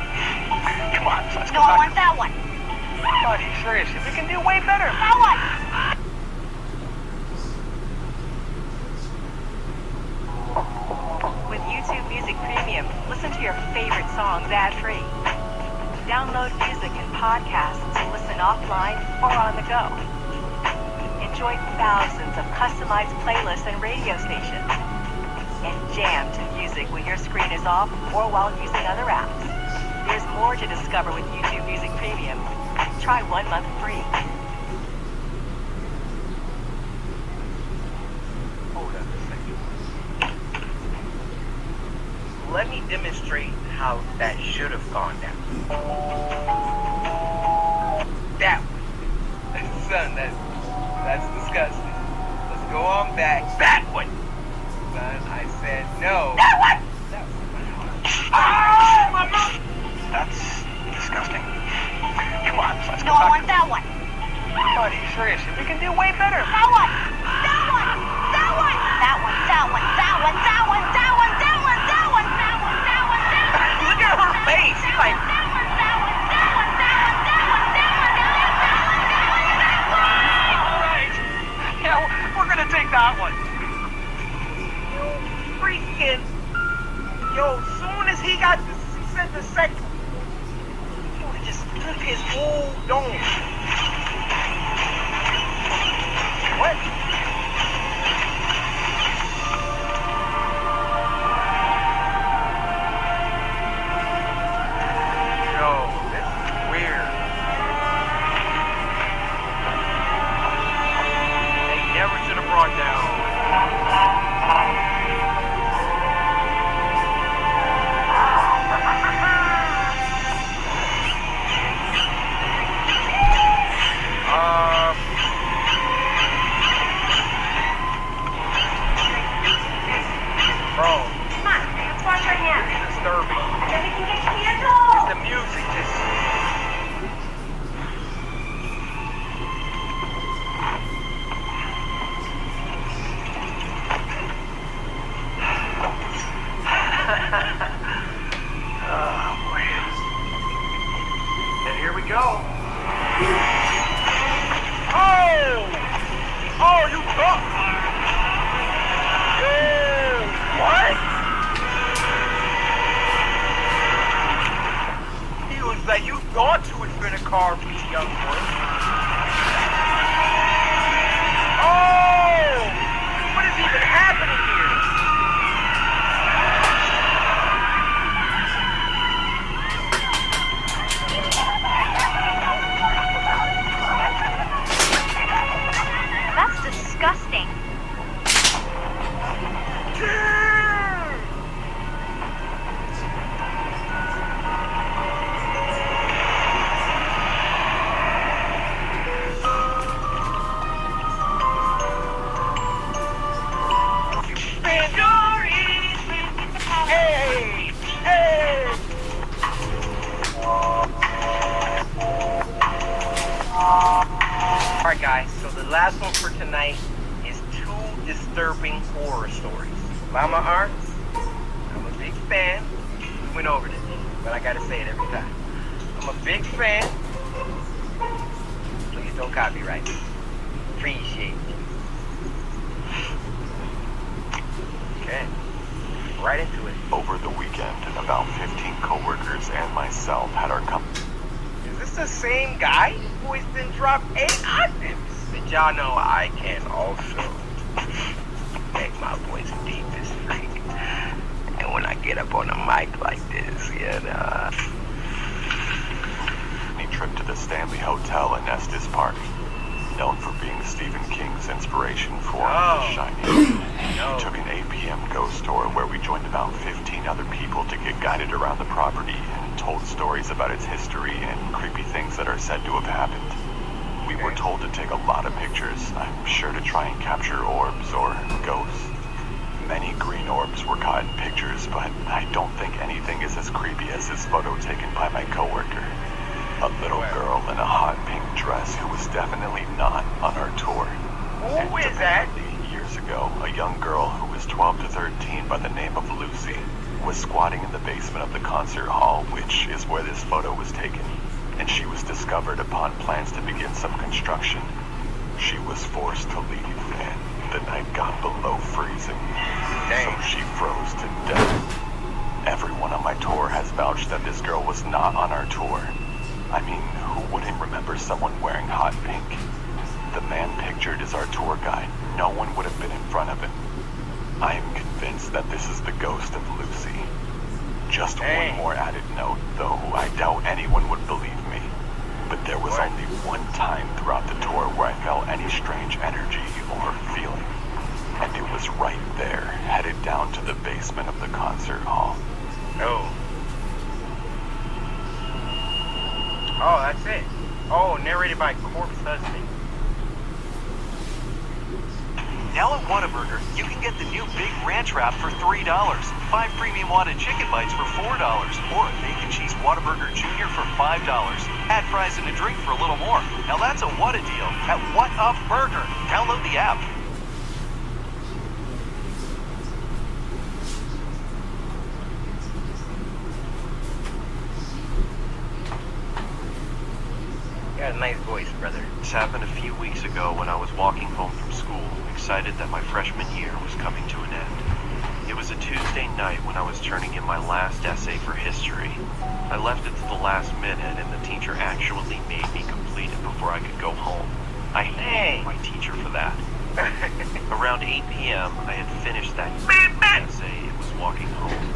Come on, let's go No, I back. want that one. Buddy, seriously, we can do way better. That one. With YouTube Music Premium, listen to your favorite songs ad-free. Download music and podcasts to listen offline or on the go. Enjoy thousands of customized playlists and radio stations. And jam to music when your screen is off or while using other apps. There's more to discover with YouTube Music Premium. Try 1 month free. Hold up a second. Let me demonstrate how that should have gone down. That one. Son, that's disgusting. Let's go on back. That one. Son, I said no. That one! That one. Oh, my mouth! That's disgusting. Come on, let's go No, I back. want that one. Buddy, seriously, we can do way better. That one. That one. That one. That one. That one. That one. That one. That one. That one. That one. That one. That one. That one. Look at her face. She's like, yeah, we're gonna take that one. You freaking. Yo, soon as he got the second, he would have just took his whole dome. What? Yo, this is weird. They never should have brought down. Bro, Come on, let's watch right now. it's disturbing. And then we can get candles. It's the music just. Oh boy. And here we go. Oh, you thought? What? He was like, you thought you would fit a car for this young boy. Oh! What is even happening here? That's disgusting. Hey! Hey! Alright guys, so the last one for tonight is 2 disturbing horror stories. Mama Arts, I'm a big fan. We went over this, but I gotta say it every time. I'm a big fan. Please don't copyright me. Appreciate it. Okay, right into it. Over the weekend, about 15 coworkers and myself had our company. Is this the same guy who has been dropped 8 octaves? Did y'all know I can also make my voice deep as freak? And when I get up on a mic like this, you know. A trip to the Stanley Hotel in Estes Park, known for being Stephen King's inspiration for The Shining. We took an 8 p.m. ghost tour where we joined about 15 other people to get guided around the property and told stories about its history and creepy things that are said to have happened. We were told to take a lot of pictures, I'm sure to try and capture orbs or ghosts. Many green orbs were caught in pictures, but I don't think anything is as creepy as this photo taken by my coworker. A little girl in a hot pink dress who was definitely not on our tour. Who is that? Years ago, a young girl who was 12 to 13 by the name of Lucy was squatting in the basement of the concert hall, which is where this photo was taken, and she was discovered upon plans to begin some construction. She was forced to leave, and the night got below freezing, so she froze to death. Everyone on my tour has vouched that this girl was not on our tour. I mean, who wouldn't remember someone wearing hot pink? The man pictured is our tour guide. No one would have been in front of him. I am convinced that this is the ghost of Lucy. Just one more added note, though I doubt anyone would believe me. But there was only one time throughout the tour where I felt any strange energy or feeling. And it was right there, headed down to the basement of the concert hall. Oh, that's it. Oh, narrated by Corpse Husband. Now at Whataburger, you can get the new Big Ranch Wrap for $3, 5 premium Whata chicken bites for $4, or Bacon Cheese Whataburger Jr. for $5. Add fries and a drink for a little more. Now that's a Whata deal at What Up Burger. Download the app. Got a nice voice, brother. This happened a few weeks ago when I was walking home from school, excited that my freshman year was coming to an end. It was a Tuesday night when I was turning in my last essay for history. I left it to the last minute, and the teacher actually made me complete it before I could go home. I hated my teacher for that. Around 8 p.m., I had finished that essay and was walking home.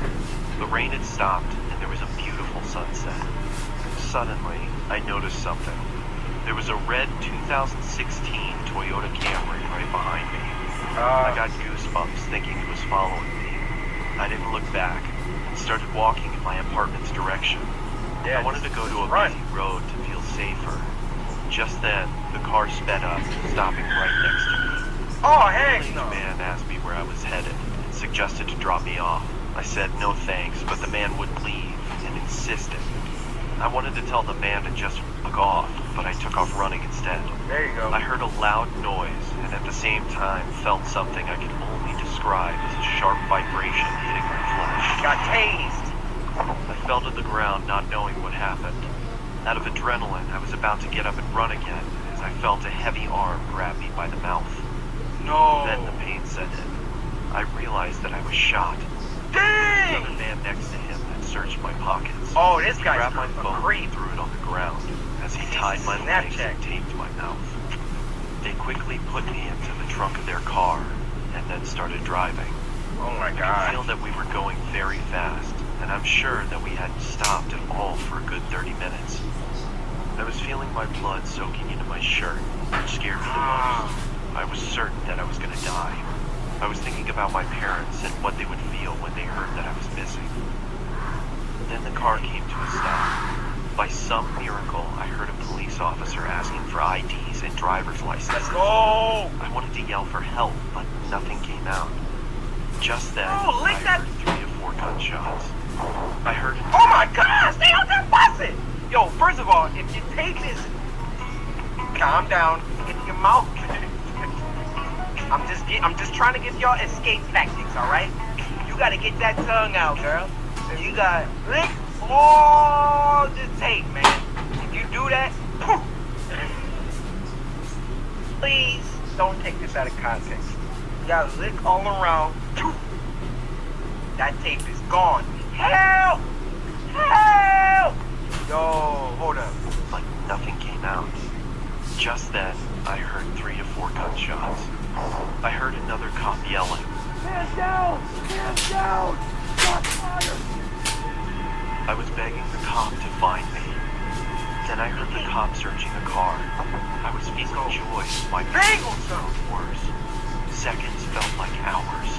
The rain had stopped, and there was a beautiful sunset. Suddenly, I noticed something. There was a red 2016 Toyota Camry right behind me. I got goosebumps thinking it was following me. I didn't look back and started walking in my apartment's direction. I wanted to go to a busy road to feel safer. Just then, the car sped up, stopping right next to me. Oh, heck no! The man asked me where I was headed and suggested to drop me off. I said no thanks, but the man wouldn't leave and insisted. I wanted to tell the man to just fuck off, but I took off running instead. There you go. I heard a loud noise, and at the same time felt something I can only describe as a sharp vibration hitting my flesh. Got tased. I fell to the ground, not knowing what happened. Out of adrenaline, I was about to get up and run again, as I felt a heavy arm grab me by the mouth. No. Then the pain set in. I realized that I was shot. Dang! Another man next to him had searched my pockets. Oh, this guy's grabbed my phone and threw it on the ground as he tied my legs and taped my mouth. They quickly put me into the trunk of their car and then started driving. Oh my God. I could feel that we were going very fast, and I'm sure that we hadn't stopped at all for a good 30 minutes. I was feeling my blood soaking into my shirt, which scared me the most. I was certain that I was going to die. I was thinking about my parents and what they would feel when they heard that I was missing. Then the car came to a stop. By some miracle, I heard a police officer asking for IDs and driver's licenses. Let's go! I wanted to yell for help, but nothing came out. Just then, I heard 3 to 4 gunshots. I heard... Oh my God! Stay on that bus! Yo, first of all, if you take this... Calm down. Get your mouth. I'm just trying to give y'all escape tactics, alright? You gotta get that tongue out, girl. And you gotta lick all the tape, man. If you do that, please don't take this out of context. You gotta lick all around. That tape is gone. Help! Help! Yo, hold up. But nothing came out. Just then, I heard 3 to 4 gunshots. I heard another cop yelling. Man down! Man down! I was begging the cop to find me. Then I heard the cop searching a car. I was feeling joy as my feelings felt worse. Seconds felt like hours.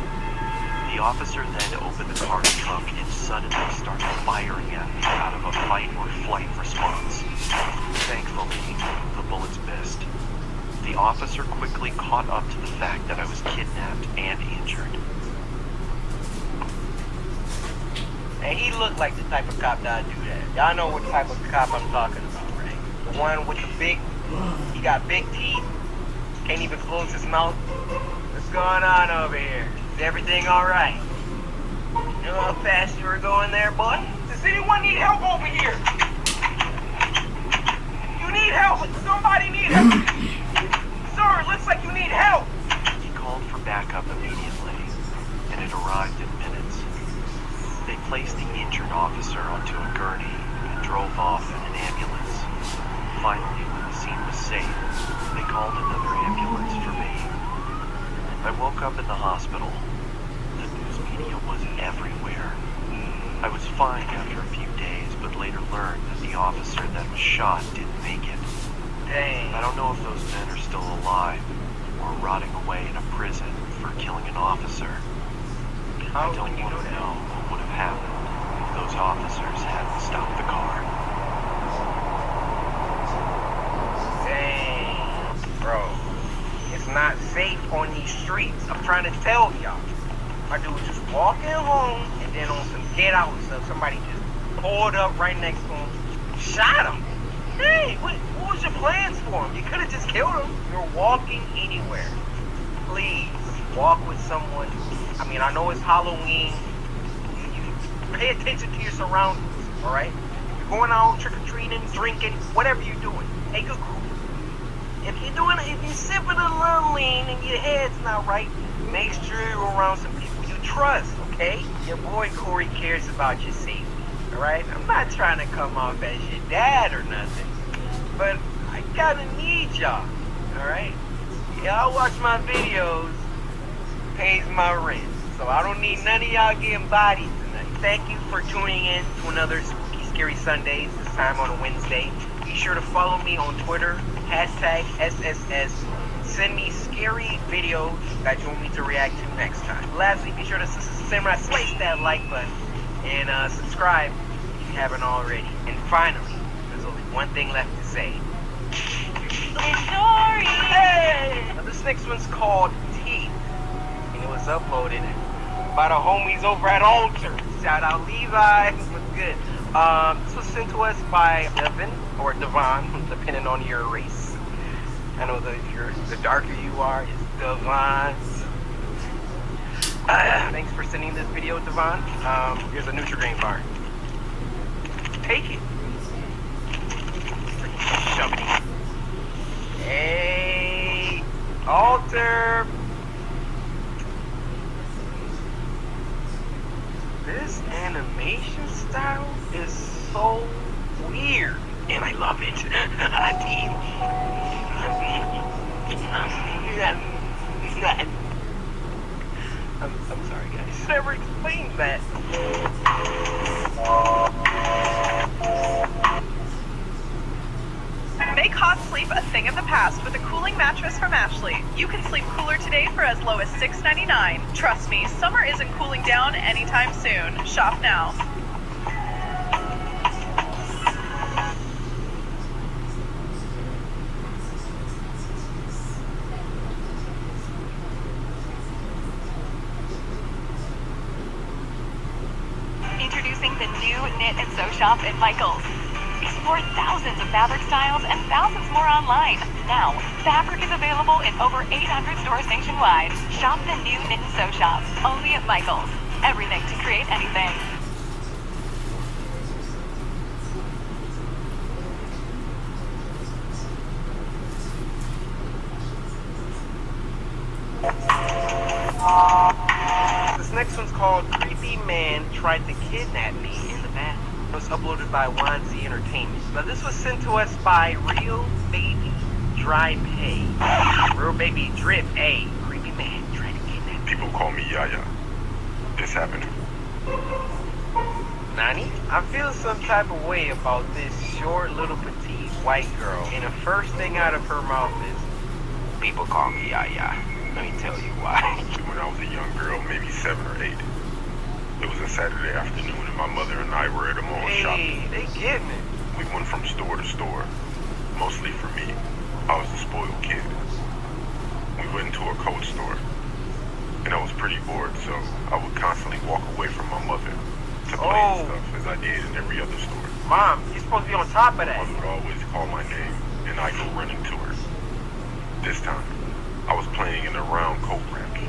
The officer then opened the car's trunk and suddenly started firing at me out of a fight or flight response. Thankfully, the bullets missed. The officer quickly caught up to the fact that I was kidnapped and injured. And he looked like the type of cop that'd do that. Y'all know what type of cop I'm talking about, right? The one with the he got big teeth, can't even close his mouth. What's going on over here? Is everything alright? You know how fast you were going there, boy? Does anyone need help over here? You need help! Somebody need help! Sir, it looks like you need help! He called for backup immediately, and it arrived in minutes. They placed the injured officer onto a gurney and drove off in an ambulance. Finally, when the scene was safe, they called another ambulance for me. I woke up in the hospital. The news media was everywhere. I was fine after a few days, but later learned that the officer that was shot didn't make it. Dang. I don't know if those men are still alive or rotting away in a prison for killing an officer. I don't want to know what would have happened if those officers hadn't stopped the car. Dang, bro. It's not safe on these streets. I'm trying to tell y'all. My dude was just walking home, and then on some get out stuff, somebody just pulled up right next to him, shot him. Hey, what was your plans for him? You could have just killed him. You're walking anywhere. Please, walk with someone. I mean, I know it's Halloween. You pay attention to your surroundings, all right? You're going out trick-or-treating, drinking, whatever you're doing. Take a group. If you're sipping a little lean and your head's not right, make sure you're around some people you trust, okay? Your boy Corey cares about your safety, all right? I'm not trying to come off as your dad or nothing, but I gotta need y'all, all right? Y'all watch my videos, pays my rent, so I don't need none of y'all getting bodied tonight. Thank you for tuning in to another Spooky Scary Sundays, this time on a Wednesday. Be sure to follow me on Twitter, #SSS. Send me scary videos that you want me to react to next time. Lastly, be sure to slice that like button and subscribe if you haven't already. And finally, there's only one thing left to say. Hey! Now, this next one's called Teeth, and it was uploaded by the homies over at Alter. Shout out Levi, what's good? This was sent to us by Devin or Devon, depending on your race. I know that the darker you are, it's Devon. Thanks for sending this video, Devon. Here's a Nutri-Grain bar. Take it. Shove it. Hey, Alter. This animation style is so weird, and I love it. I'm sorry, guys. Never explained that. Make hot sleep a thing of the past with a cooling mattress from Ashley. You can sleep cooler today for as low as $6.99. Trust me, summer isn't cooling down anytime soon. Shop now. Introducing the new Knit and Sew Shop at Michael's. Explore thousands of fabric styles and thousands more online. Now, fabric is available in over 800 stores nationwide. Shop the new Knit and Sew Shop, only at Michael's. Everything to create anything. This next one's called Creepy Man Tried to Kidnap Me in the Bathroom. It was uploaded by YZ Entertainment. Now this was sent to us by Real Baby Drip A. Real Baby Drip A. Creepy Man tried to kidnap me. People call me Yaya. This happened Nani, I feel some type of way about this short, little, petite, white girl. And the first thing out of her mouth is, people call me Yaya. Let me tell you why. When I was a young girl, maybe 7 or 8, it was a Saturday afternoon and my mother and I were at a mall shopping. Hey, they getting it. We went from store to store, mostly for me. I was the spoiled kid. We went into a coat store, and I was pretty bored, so I would constantly walk away from my mother to play and stuff, as I did in every other store. Mom, you're supposed to be on top of that. My mother would always call my name, and I'd go running to her. This time, I was playing in a round coat rack.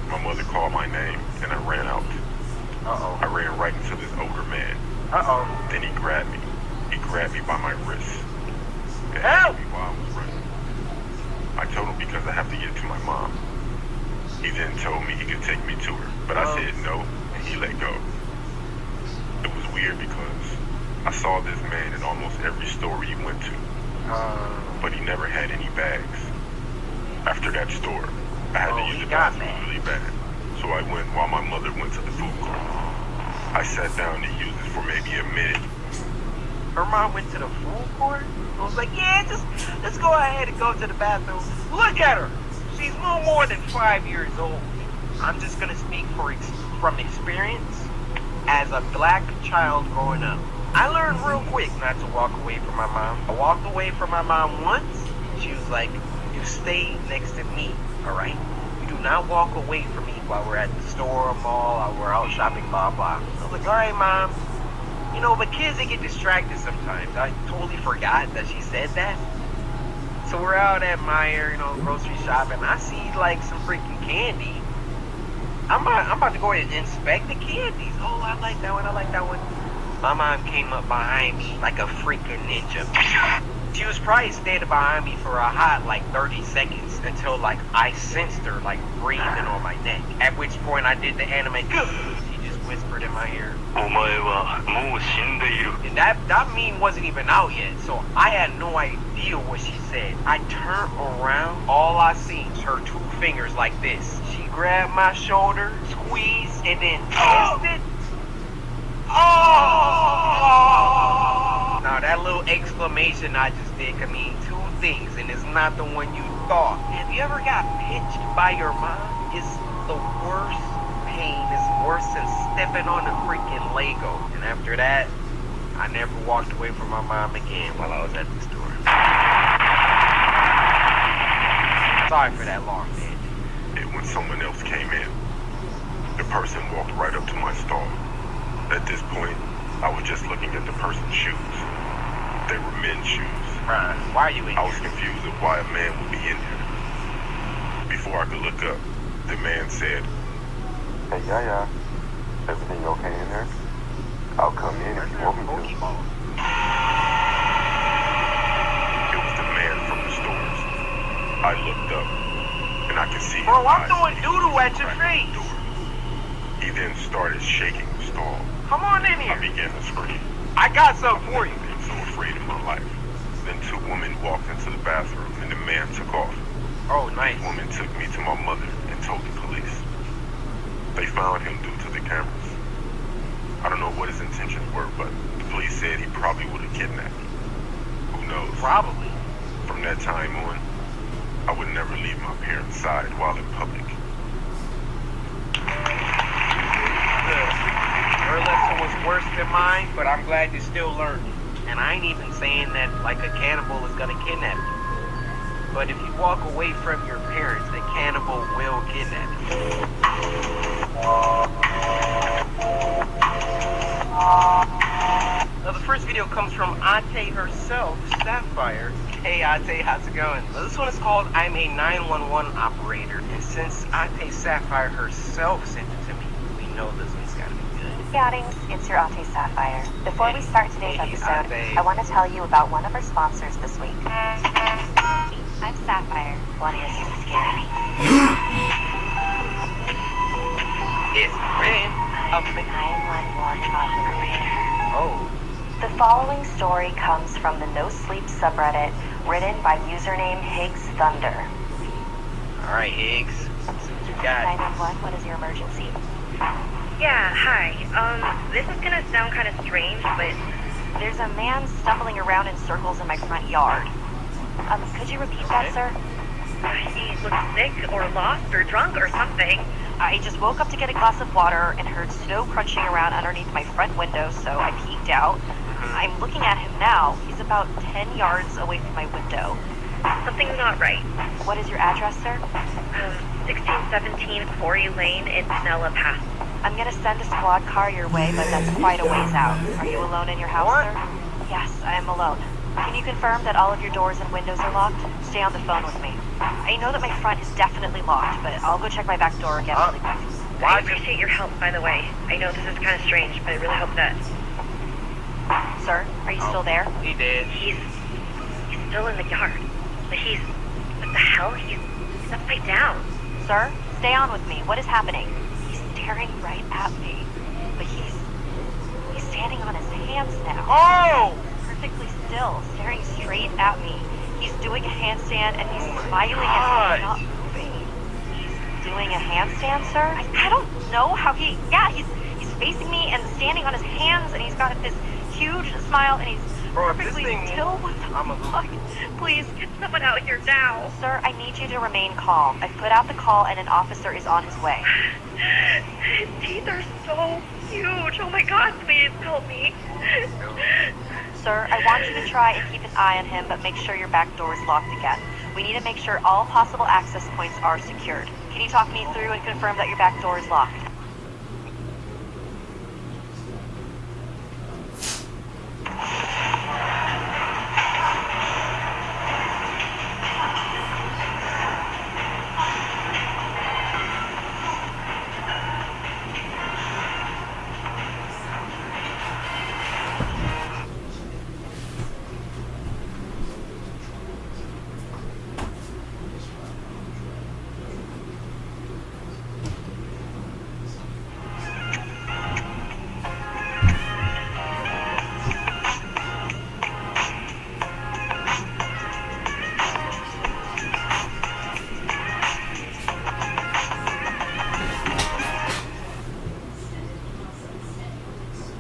My mother called my name, and I ran out. Uh-oh. I ran right into this older man. Uh-oh. Then he grabbed me. He grabbed me by my wrist. And Help! asked me why I was running. I told him because I have to get to my mom. He then told me he could take me to her, but I said no, and he let go. It was weird because I saw this man in almost every store he went to, but he never had any bags. After that store, I had to use the bathroom really bad, so I went while my mother went to the food court. I sat down to use it for maybe a minute. Her mom went to the food court? I was like, yeah, just go ahead and go to the bathroom. Look at her. She's no more than 5 years old. I'm just going to speak from experience as a black child growing up. I learned real quick not to walk away from my mom. I walked away from my mom once. She was like, you stay next to me, all right? You do not walk away from me while we're at the store or mall or we're out shopping, blah, blah. I was like, all right, Mom. You know, but kids, they get distracted sometimes. I totally forgot that she said that. So we're out at Meijer, you know, grocery shopping. I see, like, some freaking candy. I'm about to go ahead and inspect the candies. Oh, I like that one, I like that one. My mom came up behind me like a freaking ninja. She was probably standing behind me for a hot, like, 30 seconds until, like, I sensed her, like, breathing on my neck. At which point I did the anime, she just whispered in my ear. And that meme wasn't even out yet, so I had no idea what she said. I turned around, all I seen was her 2 fingers like this. She grabbed my shoulder, squeezed, and then kissed it. Oh! Now that little exclamation I just did could mean 2 things, and it's not the one you thought. Have you ever got pinched by your mom? It's the worst pain. It's worse than stepping on a freaking Lego. And after that, I never walked away from my mom again while I was at the store. Sorry for that long tangent. And when someone else came in, the person walked right up to my stall. At this point, I was just looking at the person's shoes. They were men's shoes. Right. Why are you in here? I was confused of why a man would be in here. Before I could look up, the man said, "Hey, Yaya, everything okay in there? I'll come in if you want me to." It was the man from the stores. I looked up, and I could see his Bro, I'm eyes doing doodle at your face. He then started shaking the stall. Come on in here. I began to scream. I got something for you. I'm so afraid of my life. Then 2 women walked into the bathroom, and the man took off. Oh, nice. The woman took me to my mother and told the police. They found him due to the cameras. I don't know what his intentions were, but the police said he probably would have kidnapped me. Who knows? Probably. From that time on, I would never leave my parents' side while in public. Her lesson was worse than mine, but I'm glad you still learned. And I ain't even saying that like a cannibal is gonna kidnap you. But if you walk away from your parents, the cannibal will kidnap you. Now the first video comes from Ate herself, Sapphire. Hey Ate, how's it going? Well, this one is called I'm a 911 Operator. And since Ate Sapphire herself sent it to me, we know this one's gotta be good. Hey audience, it's your Ate Sapphire. Before we start today's episode, I want to tell you about one of our sponsors this week. I'm Sapphire. Want to hear something scary? It's Ren of the 911 Operator. Oh. The following story comes from the No Sleep subreddit, written by username Higgs Thunder. Alright, Higgs. See what you got. 911, what is your emergency? Yeah, hi. This is gonna sound kind of strange, but there's a man stumbling around in circles in my front yard. Could you repeat that, sir? He looks sick or lost or drunk or something. I just woke up to get a glass of water and heard snow crunching around underneath my front window, so I peeked out. I'm looking at him now. He's about 10 yards away from my window. Something's not right. What is your address, sir? 1617 Quarry Lane in Pinella Pass. I'm gonna send a squad car your way, but that's quite a ways out. Are you alone in your house, sir? Yes, I am alone. Can you confirm that all of your doors and windows are locked? Stay on the phone with me. I know that my front is definitely locked, but I'll go check my back door again really quick. I appreciate your help, by the way. I know this is kind of strange, but I really hope that... Sir, are you still there? He did. He's still in the yard. But what the hell? He's upside down. Sir, stay on with me. What is happening? He's staring right at me. But he's standing on his hands now. Oh! Perfectly still, staring straight at me. He's doing a handstand and he's smiling and he's not moving. He's doing a handstand, sir? I don't know how he's facing me and standing on his hands and he's got this huge smile and he's perfectly still. What the fuck? Please, get someone out here now. Sir, I need you to remain calm. I've put out the call and an officer is on his way. His teeth are so huge. Oh my god, please help me. Sir, I want you to try and keep an eye on him, but make sure your back door is locked again. We need to make sure all possible access points are secured. Can you talk me through and confirm that your back door is locked?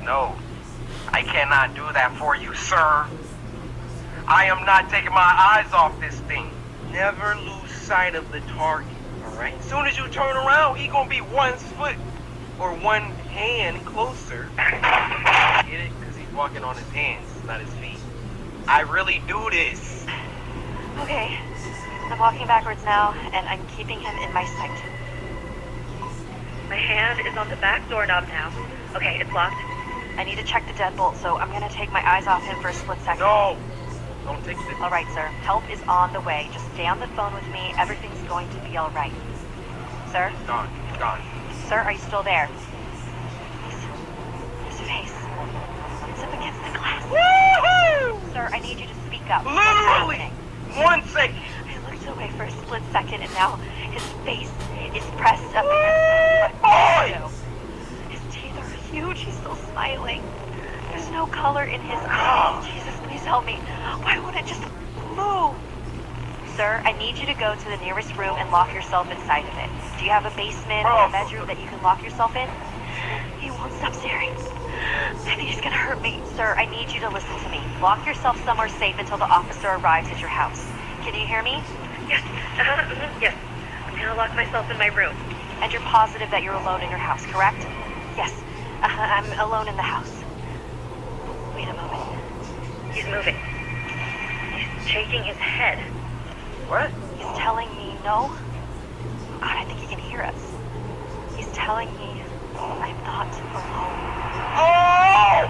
No, I cannot do that for you, sir. I am not taking my eyes off this thing. Never lose sight of the target, alright? As soon as you turn around, he gonna be 1 foot or 1 hand closer. Get it? Because he's walking on his hands, not his feet. I really do this. Okay, I'm walking backwards now, and I'm keeping him in my sight. My hand is on the back doorknob now. Okay, it's locked. I need to check the deadbolt, so I'm gonna take my eyes off him for a split second. No! Don't take it. All right, sir. Help is on the way. Just stay on the phone with me. Everything's going to be all right. Sir? Gone. Sir, are you still there? His face. It's up against the glass. Woohoo! Sir, I need you to speak up. Literally! 1 second. I looked away for a split second, and now his face is pressed up against the front window. His teeth are huge. He's still smiling. There's no color in his eyes. Jesus, please help me. Why won't it just move? Sir, I need you to go to the nearest room and lock yourself inside of it. Do you have a basement or a bedroom that you can lock yourself in? He won't stop staring. I think he's gonna hurt me. Sir, I need you to listen to me. Lock yourself somewhere safe until the officer arrives at your house. Can you hear me? Yes. Yes. I'm gonna lock myself in my room. And you're positive that you're alone in your house, correct? Yes. I'm alone in the house. Wait a moment. He's moving. He's shaking his head. What? He's telling me no. God, I think he can hear us. He's telling me I'm not alone. Oh!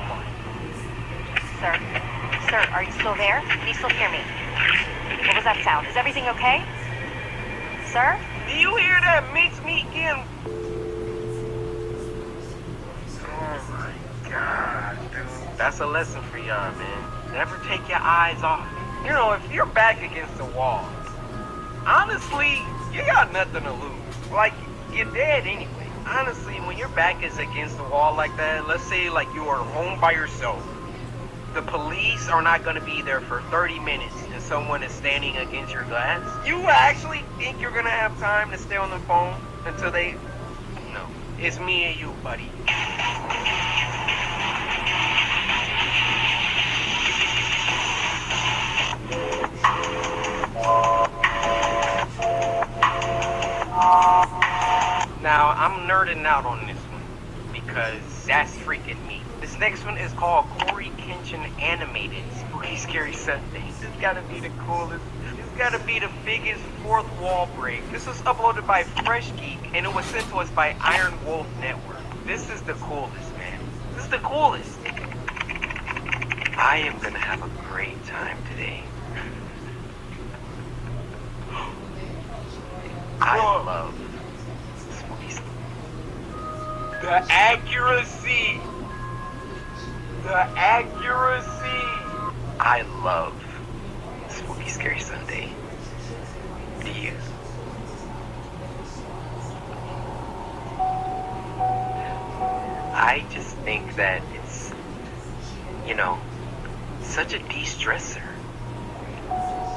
Sir, are you still there? Can you still hear me? What was that sound? Is everything okay? Sir? Do you hear that? Makes me again. Oh my God, dude. That's a lesson for y'all, man. Never take your eyes off. You know, if you're back against the wall, honestly, you got nothing to lose. Like, you're dead anyway. Honestly, when your back is against the wall like that, let's say like you are home by yourself, the police are not going to be there for 30 minutes and someone is standing against your glass. You actually think you're going to have time to stay on the phone until they... No. It's me and you, buddy. Now, I'm nerding out on this one because that's freaking me. This next one is called Corey Kenshin Animated Spooky Scary Sunday. This gotta be the coolest. This gotta be the biggest fourth wall break. This was uploaded by Fresh Geek and it was sent to us by Iron Wolf Network. This is the coolest, man. This is the coolest. I am gonna have a great time today. I love spooky. The accuracy. The accuracy. I love Spooky Scary Sunday. Do you? I just think that it's, such a de-stressor.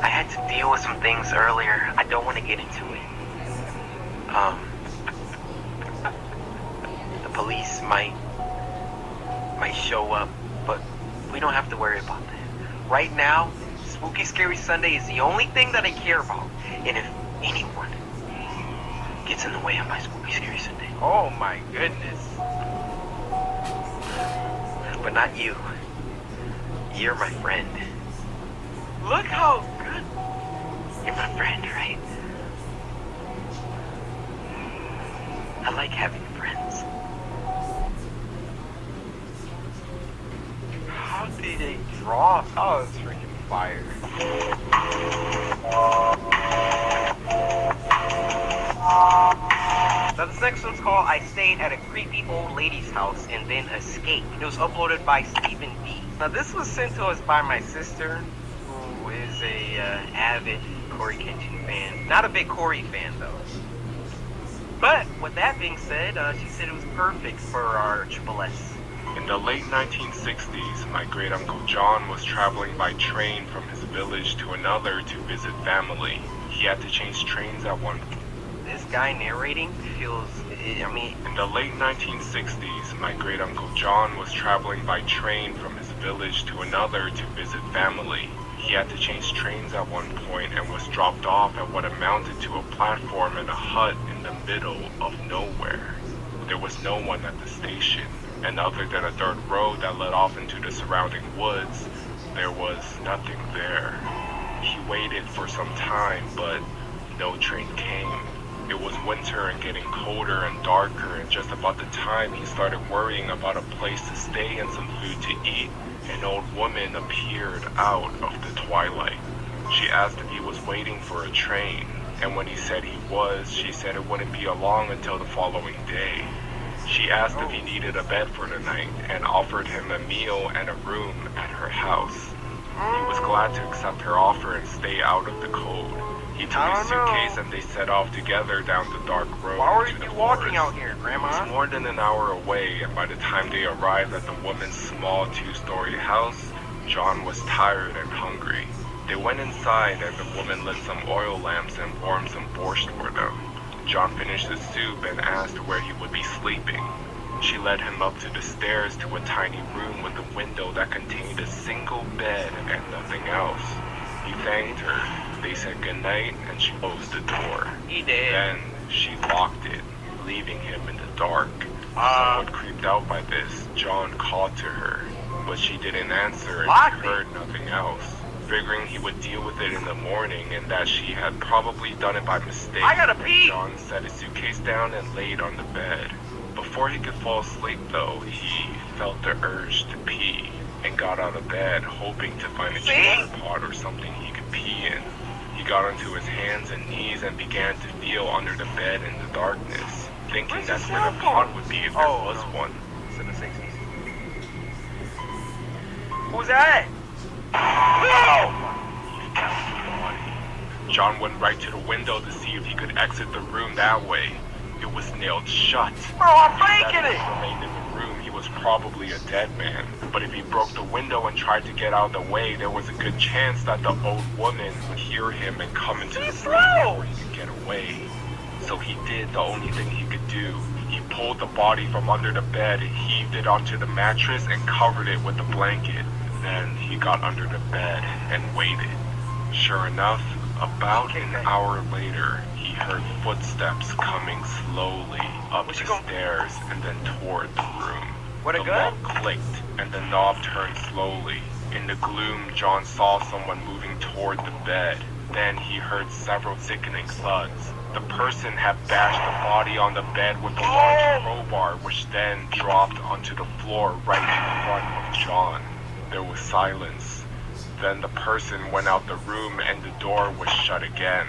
I had to deal with some things earlier. I don't want to get into it. The police might show up, but we don't have to worry about that. Right now, Spooky Scary Sunday is the only thing that I care about. And if anyone gets in the way of my Spooky Scary Sunday, oh my goodness. But not you. You're my friend. Look how good. You're my friend, right? I like having friends. How did they draw? Oh, it's freaking fire. Now this next one's called I Stayed at a Creepy Old Lady's House and Then Escaped. It was uploaded by Stephen B. Now this was sent to us by my sister, who is a avid Corey Kenshin fan. Not a big Corey fan though. But with that being said, she said it was perfect for our Triple S. In the late 1960s, my great-uncle John was traveling by train from his village to another to visit family. He had to change trains at one point. This guy narrating feels, In the late 1960s, my great-uncle John was traveling by train from his village to another to visit family. He had to change trains at one point and was dropped off at what amounted to a platform in a hut in the middle of nowhere. There was no one at the station, and other than a dirt road that led off into the surrounding woods, there was nothing there. He waited for some time, but no train came. It was winter and getting colder and darker, and just about the time he started worrying about a place to stay and some food to eat, an old woman appeared out of the twilight. She asked if he was waiting for a train, and when he said he was, she said it wouldn't be along until the following day. She asked if he needed a bed for the night, and offered him a meal and a room at her house. He was glad to accept her offer and stay out of the cold. He took his suitcase and they set off together down the dark road. Why were you walking out here, Grandma? It was more than an hour away, and by the time they arrived at the woman's small two-story house, John was tired and hungry. They went inside and the woman lit some oil lamps and warmed some borscht for them. John finished the soup and asked where he would be sleeping. She led him up to the stairs to a tiny room with a window that contained a single bed and nothing else. He thanked her. They said goodnight and she closed the door. He did. Then she locked it, leaving him in the dark. Somewhat creeped out by this, John called to her, but she didn't answer and he heard nothing else. Figuring he would deal with it in the morning and that she had probably done it by mistake, I gotta pee. John set his suitcase down and laid on the bed. Before he could fall asleep though, he felt the urge to pee and got out of bed hoping to find a water pot or something he could pee in. He got onto his hands and knees and began to feel under the bed in the darkness, thinking that's where the pot would be if there was one. It's in the 60s. Who's that? No! John went right to the window to see if he could exit the room that way. It was nailed shut. Bro, I'm breaking it! If he remained in the room, he was probably a dead man. But if he broke the window and tried to get out of the way, there was a good chance that the old woman would hear him and come into the room where he could get away. So he did the only thing he could do. He pulled the body from under the bed, heaved it onto the mattress, and covered it with the blanket. Then he got under the bed and waited. Sure enough, about an hour later, he heard footsteps coming slowly up the stairs and then toward the room. The lock clicked and the knob turned slowly. In the gloom, John saw someone moving toward the bed. Then he heard several sickening thuds. The person had bashed the body on the bed with a large crowbar, which then dropped onto the floor right in front of John. There was silence. Then the person went out the room and the door was shut again.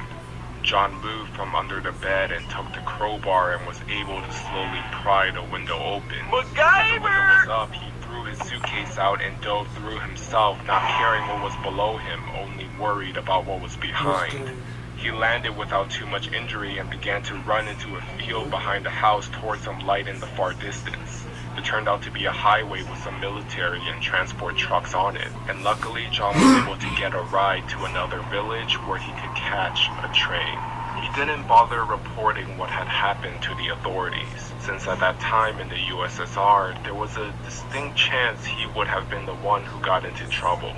John moved from under the bed and took the crowbar and was able to slowly pry the window open. MacGyver! When the window was up, he threw his suitcase out and dove through himself, not caring what was below him, only worried about what was behind. He landed without too much injury and began to run into a field behind the house towards some light in the far distance. It turned out to be a highway with some military and transport trucks on it, and luckily John was able to get a ride to another village where he could catch a train. He didn't bother reporting what had happened to the authorities, since at that time in the USSR, there was a distinct chance he would have been the one who got into trouble.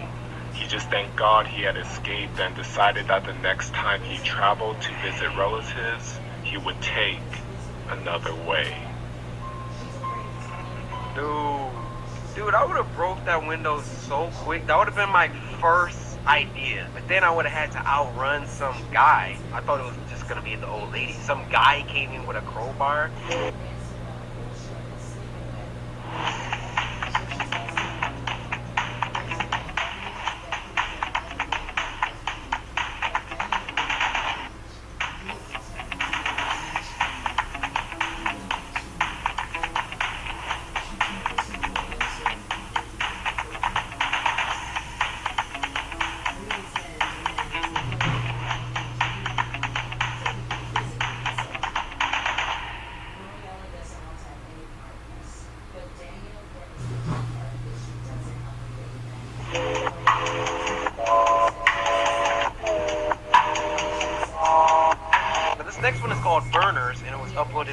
He just thanked God he had escaped and decided that the next time he traveled to visit relatives, he would take another way. Dude, I would have broke that window so quick. That would have been my first idea. But then I would have had to outrun some guy. I thought it was just gonna be the old lady. Some guy came in with a crowbar.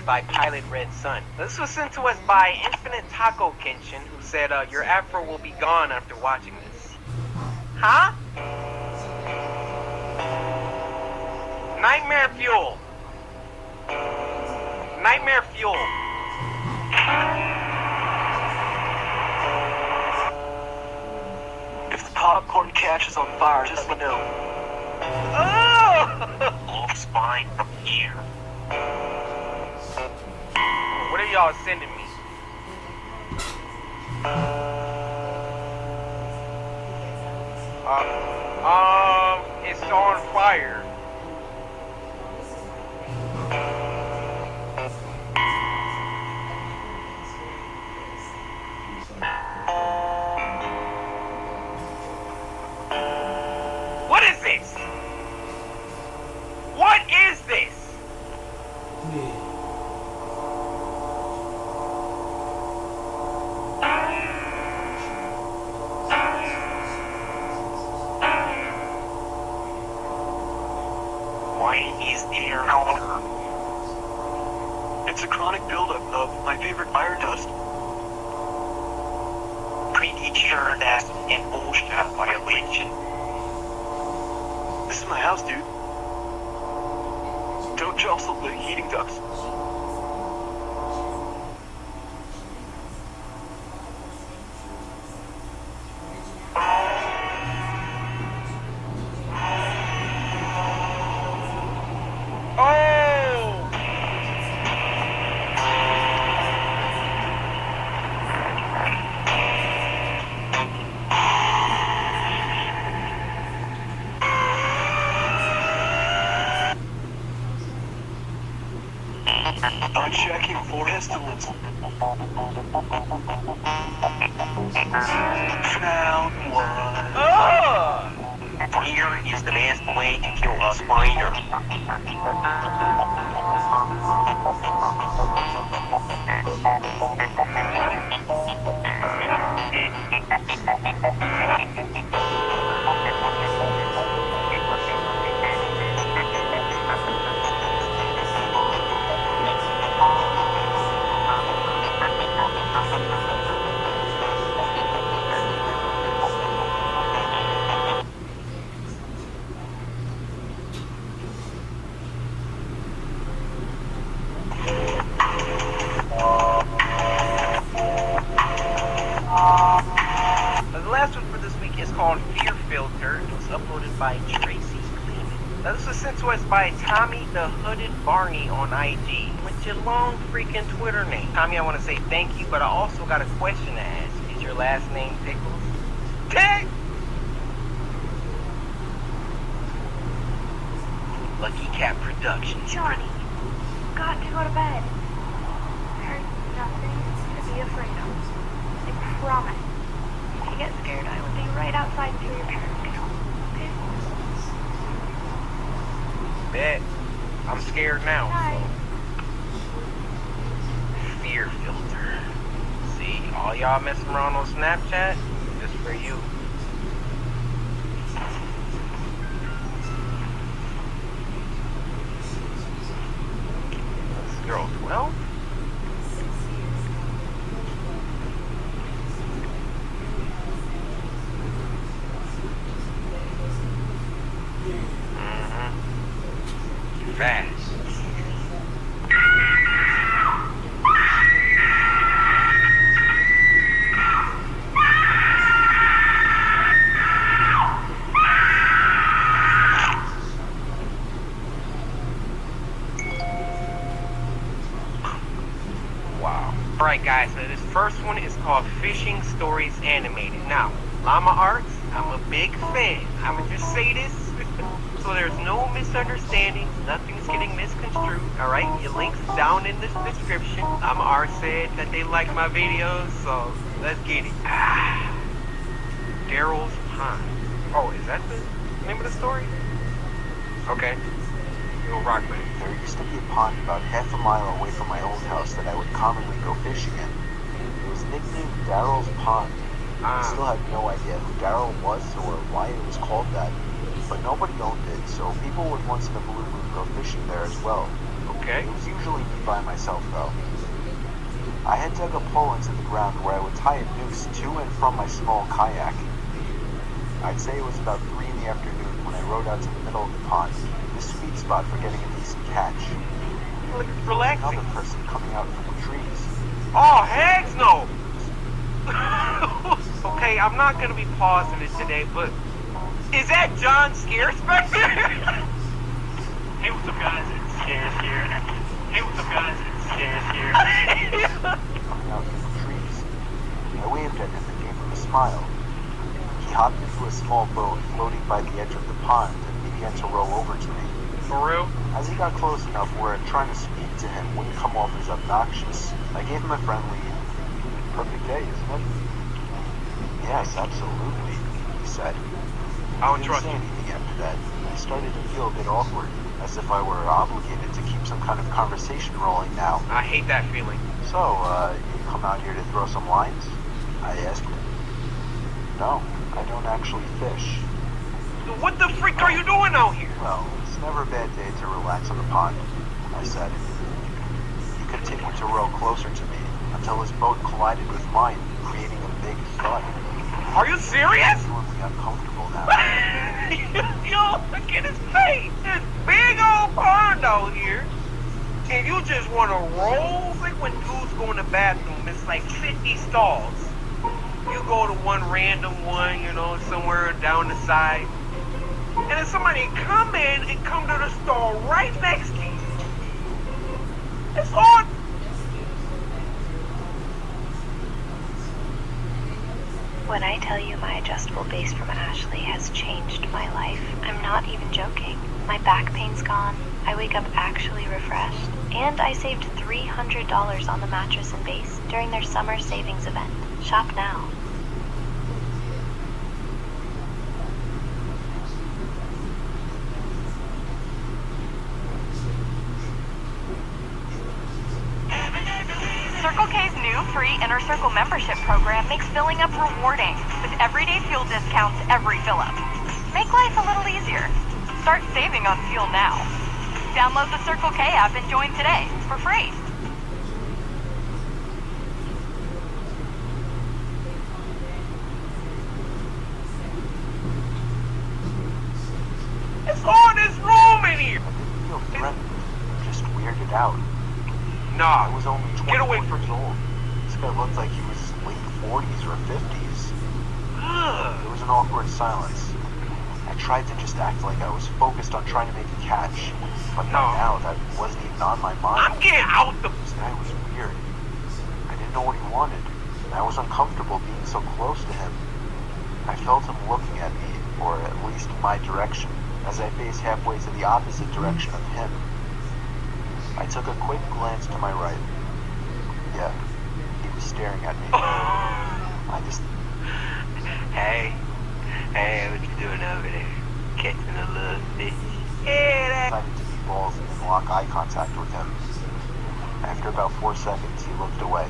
By Pilot Red Sun. This was sent to us by Infinite Taco Kenshin, who said, your afro will be gone after watching this. Huh? Nightmare Fuel. Nightmare Fuel. If the popcorn catches on fire, just let me know. Oh! Low spine from here. What are y'all sending me? It's on fire. What is this? What is this? It's a chronic buildup of my favorite iron dust. Pretty sure that's an OSHA violation. This is my house, dude. Don't jostle the heating ducts. I'm checking for estimates. Found one. Oh! Here is the best way to kill a spider. by Tracy Cleveland. Now, this was sent to us by Tommy the Hooded Barney on IG. What's your long freaking Twitter name? Tommy, I want to say thank you, but I also got a question to ask. Is your last name Pickles? Dang! Lucky Cat Productions. Johnny, got to go to bed. There's nothing to be afraid of. I promise. If you get scared, I will be right outside until your parents get home. Okay? Bet. I'm scared now. Bye. Fear filter. See, all y'all messing around on Snapchat, just for you. This girl 12? Fast. Wow. Alright guys, so this first one is called Fishing Stories Animated. Now, Llama Arts, I'm a big fan. I'ma just say this so there's no misunderstandings, nothing's getting misconstrued, alright? Your link's down in the description. Llama Arts said that they like my videos, so let's get it. Daryl's Pond. Oh, is that the name of the story? Okay. We'll rock with it. There used to be a pond about half a mile away from my old house that I would commonly go fishing in. It was nicknamed Daryl's Pond. I still have no idea who Daryl was or why it was called that, but nobody owned it, so people would once in a blue moon go fishing there as well. Okay. It was usually me by myself though. I had dug a pole into the ground where I would tie a noose to and from my small kayak. I'd say it was about 3 in the afternoon when I rode out to the middle of the pond, the sweet spot for getting a decent catch. Relaxing. Another person coming out from the trees. Oh, heck no! Okay, I'm not gonna be pausing it today, but is that John Scarespecter? Hey, what's up, guys? It's Scares here. Hey, what's up, guys? It's Scares here. Coming out from the trees. I waved at him and gave him a smile. He hopped into a small boat floating by the edge of the pond and began to row over to me. For real? As he got close enough where trying to speak to him wouldn't come off as obnoxious, I gave him a friendly, perfect day, isn't it? Yes, absolutely, he said. I didn't say anything after that. I started to feel a bit awkward, as if I were obligated to keep some kind of conversation rolling now. I hate that feeling. So, you come out here to throw some lines? I asked him. No, I don't actually fish. What the freak are you doing out here? Well, it's never a bad day to relax on the pond, I said. He continued to row closer to me until his boat collided with mine, creating a big thud. Are you serious? I'm genuinely uncomfortable now. Yo, look at his face. This big old pond out here. And you just want to roll? It's like when dudes go in the bathroom, it's like 50 stalls. You go to one random one, you know, somewhere down the side. And then somebody come in and come to the stall right next to you. It's on. When I tell you my adjustable base from Ashley has changed my life, I'm not even joking. My back pain's gone, I wake up actually refreshed, and I saved $300 on the mattress and base during their summer savings event. Shop now. Circle K's new free Inner Circle membership program makes filling up rewarding, with everyday fuel discounts every fill-up. Make life a little easier. Start saving on fuel now. Download the Circle K app and join today for free. It's all this room in here. I feel threatened, just weirded out. Nah, I was only 24 get away from years old. This guy looked like he was late 40s or 50s. There was an awkward silence. I tried to just act like I was focused on trying to make a catch, but now that wasn't even on my mind. I'm getting out the... This guy was weird. I didn't know what he wanted, and I was uncomfortable being so close to him. I felt him looking at me, or at least my direction, as I faced halfway to the opposite direction of him. I took a quick glance to my right. Yeah, he was staring at me. I just... Hey, what you doing over there? Catching a little fish? I decided to be ballsy and lock eye contact with him. After about 4 seconds, he looked away.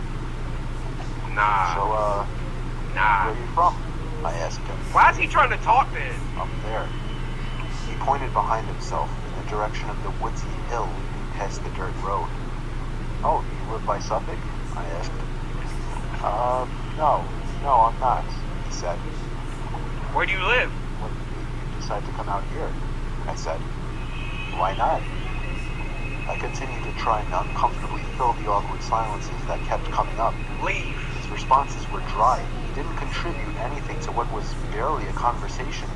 Nah. So, where are you from? I asked him. Why is he trying to talk then? Up there. He pointed behind himself in the direction of the woodsy hill leading past the dirt road. Oh, you live by Suffolk? I asked. No, I'm not, he said. Where do you live? What made you decide to come out here? I said. Why not? I continued to try and uncomfortably fill the awkward silences that kept coming up. Leave. His responses were dry. He didn't contribute anything to what was barely a conversation.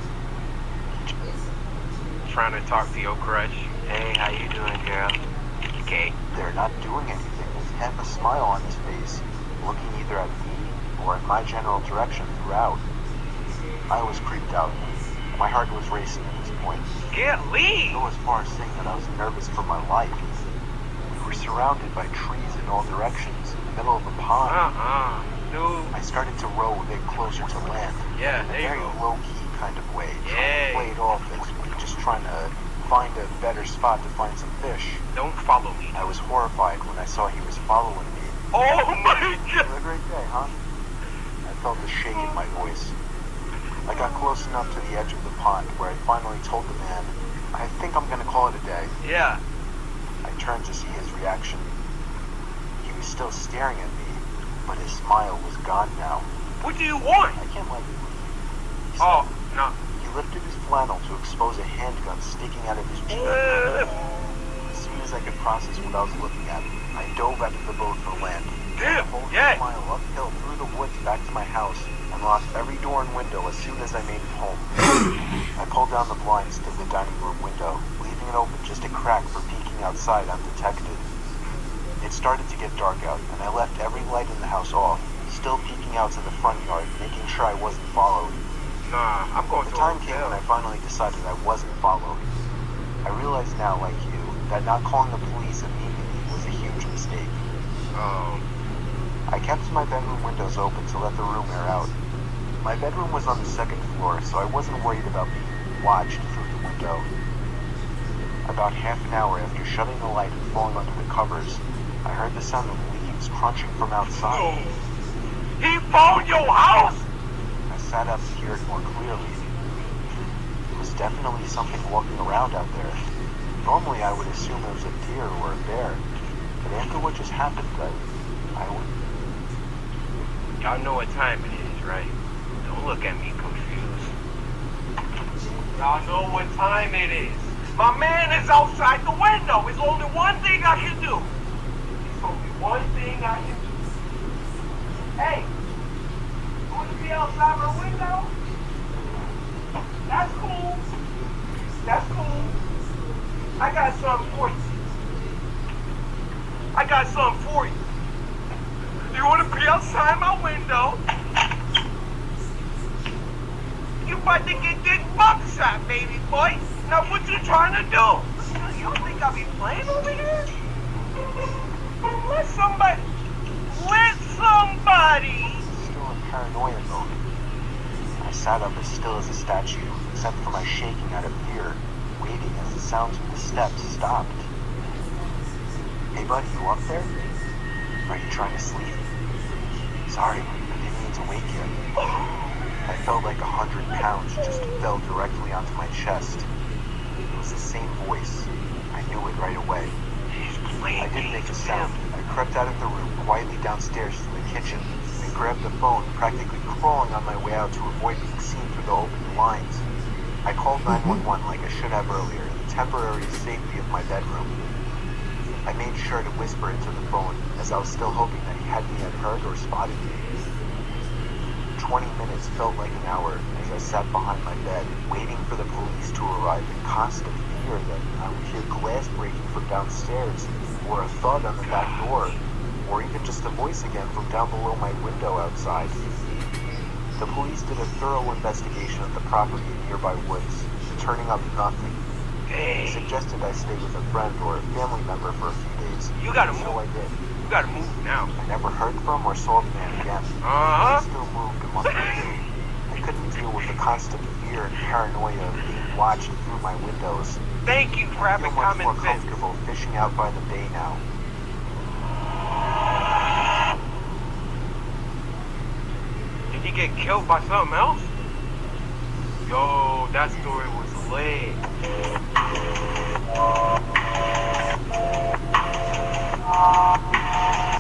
Trying to talk to your crush. Hey, how you doing, girl? Okay. They're not doing anything with half a smile on his face, looking either at me or in my general direction throughout. I was creeped out. My heart was racing at this point. Leave! Go as far as saying that I was nervous for my life. We were surrounded by trees in all directions, in the middle of a pond. No. I started to row a bit closer to land. Yeah, in a there you very go. low-key kind of way. Yeah. Trying to play it off as me just trying to find a better spot to find some fish. Don't follow me. I was horrified when I saw he was following me. Oh my God! Have a great day, huh? I felt a shake in my voice. I got close enough to the edge of the pond where I finally told the man, I think I'm gonna call it a day. Yeah. I turned to see his reaction. He was still staring at me, but his smile was gone now. What do you want? I can't let you leave. Oh, no. He lifted his flannel to expose a handgun sticking out of his cheek. As soon as I could process what I was looking at, I dove out of the boat for land. Damn, Pulled a mile uphill through the woods back to my house and locked every door and window as soon as I made it home. I pulled down the blinds to the dining room window, leaving it open just a crack for peeking outside undetected. It started to get dark out, and I left every light in the house off, still peeking out to the front yard, making sure I wasn't followed. Nah, I'm going The to time came when I finally decided I wasn't followed. I realize now, like you, that not calling the police immediately was a huge mistake. I kept my bedroom windows open to let the room air out. My bedroom was on the second floor, so I wasn't worried about being watched through the window. About half an hour after shutting the light and falling under the covers, I heard the sound of leaves crunching from outside. He found your house! I sat up to hear it more clearly. It was definitely something walking around out there. Normally I would assume it was a deer or a bear, but after what just happened, I would... Y'all know what time it is, right? Don't look at me confused. Y'all know what time it is. My man is outside the window. It's only one thing I can do. It's only one thing I can do. Hey, you want to be outside my window? That's cool. That's cool. I got something for you. I got something for you. You want to be outside my window? You about to get this buckshot, baby boy. Now what you trying to do? You don't think I'll be playing over here? Let somebody. Still in paranoia mode. I sat up as still as a statue, except for my shaking out of fear, waiting as the sounds of the steps stopped. Hey buddy, you up there? Are you trying to sleep? Sorry, I didn't mean to wake you. I felt like 100 pounds just fell directly onto my chest. It was the same voice. I knew it right away. I didn't make a sound. I crept out of the room, quietly downstairs to the kitchen, and grabbed the phone, practically crawling on my way out to avoid being seen through the open blinds. I called 911 like I should have earlier, in the temporary safety of my bedroom. I made sure to whisper into the phone, as I was still hoping that he hadn't yet heard or spotted me. 20 minutes felt like an hour as I sat behind my bed, waiting for the police to arrive in constant fear that I would hear glass breaking from downstairs, or a thud on the back door, or even just a voice again from down below my window outside. The police did a thorough investigation of the property in nearby woods, turning up nothing. They suggested I stay with a friend or a family member for a few days. You gotta so move. I did. You gotta move now. I never heard from or saw the man again. Uh-huh. He still moved a month later. I couldn't deal with the constant fear and paranoia of being watched through my windows. Thank you for having I feel much common more sense. comfortable fishing out by the bay now. Did he get killed by something else? Yo, that story was lit.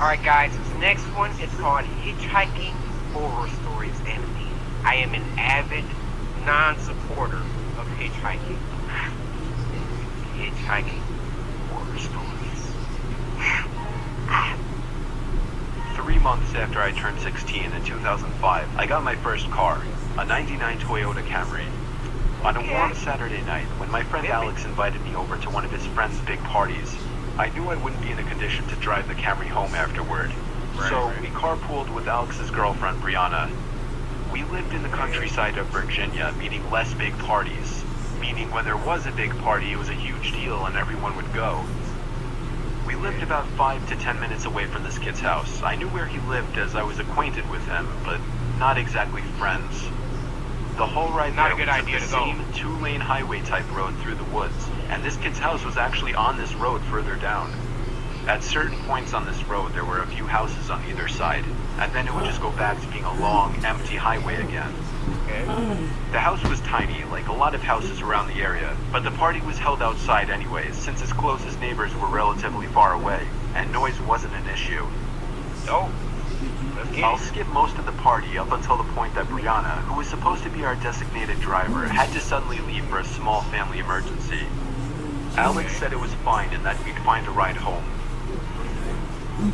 Alright guys, this next one is called Hitchhiking Horror Stories Enemy. I am an avid non-supporter of hitchhiking. Hitchhiking horror stories. 3 months after I turned 16 in 2005, I got my first car, a 99 Toyota Camry. On a warm Saturday night, when my friend Alex invited me over to one of his friend's big parties, I knew I wouldn't be in a condition to drive the Camry home afterward. So we carpooled with Alex's girlfriend, Brianna. We lived in the countryside of Virginia, meaning less big parties. Meaning when there was a big party, it was a huge deal and everyone would go. We lived about 5 to 10 minutes away from this kid's house. I knew where he lived as I was acquainted with him, but not exactly friends. The whole ride Not there a good was idea the to go. same 2-lane highway type road through the woods, and this kid's house was actually on this road further down. At certain points on this road, there were a few houses on either side, and then it would just go back to being a long, empty highway again. The house was tiny, like a lot of houses around the area, but the party was held outside anyways, since its closest neighbors were relatively far away, and noise wasn't an issue. I'll skip most of the party up until the point that Brianna, who was supposed to be our designated driver, had to suddenly leave for a small family emergency. Alex said it was fine and that we'd find a ride home.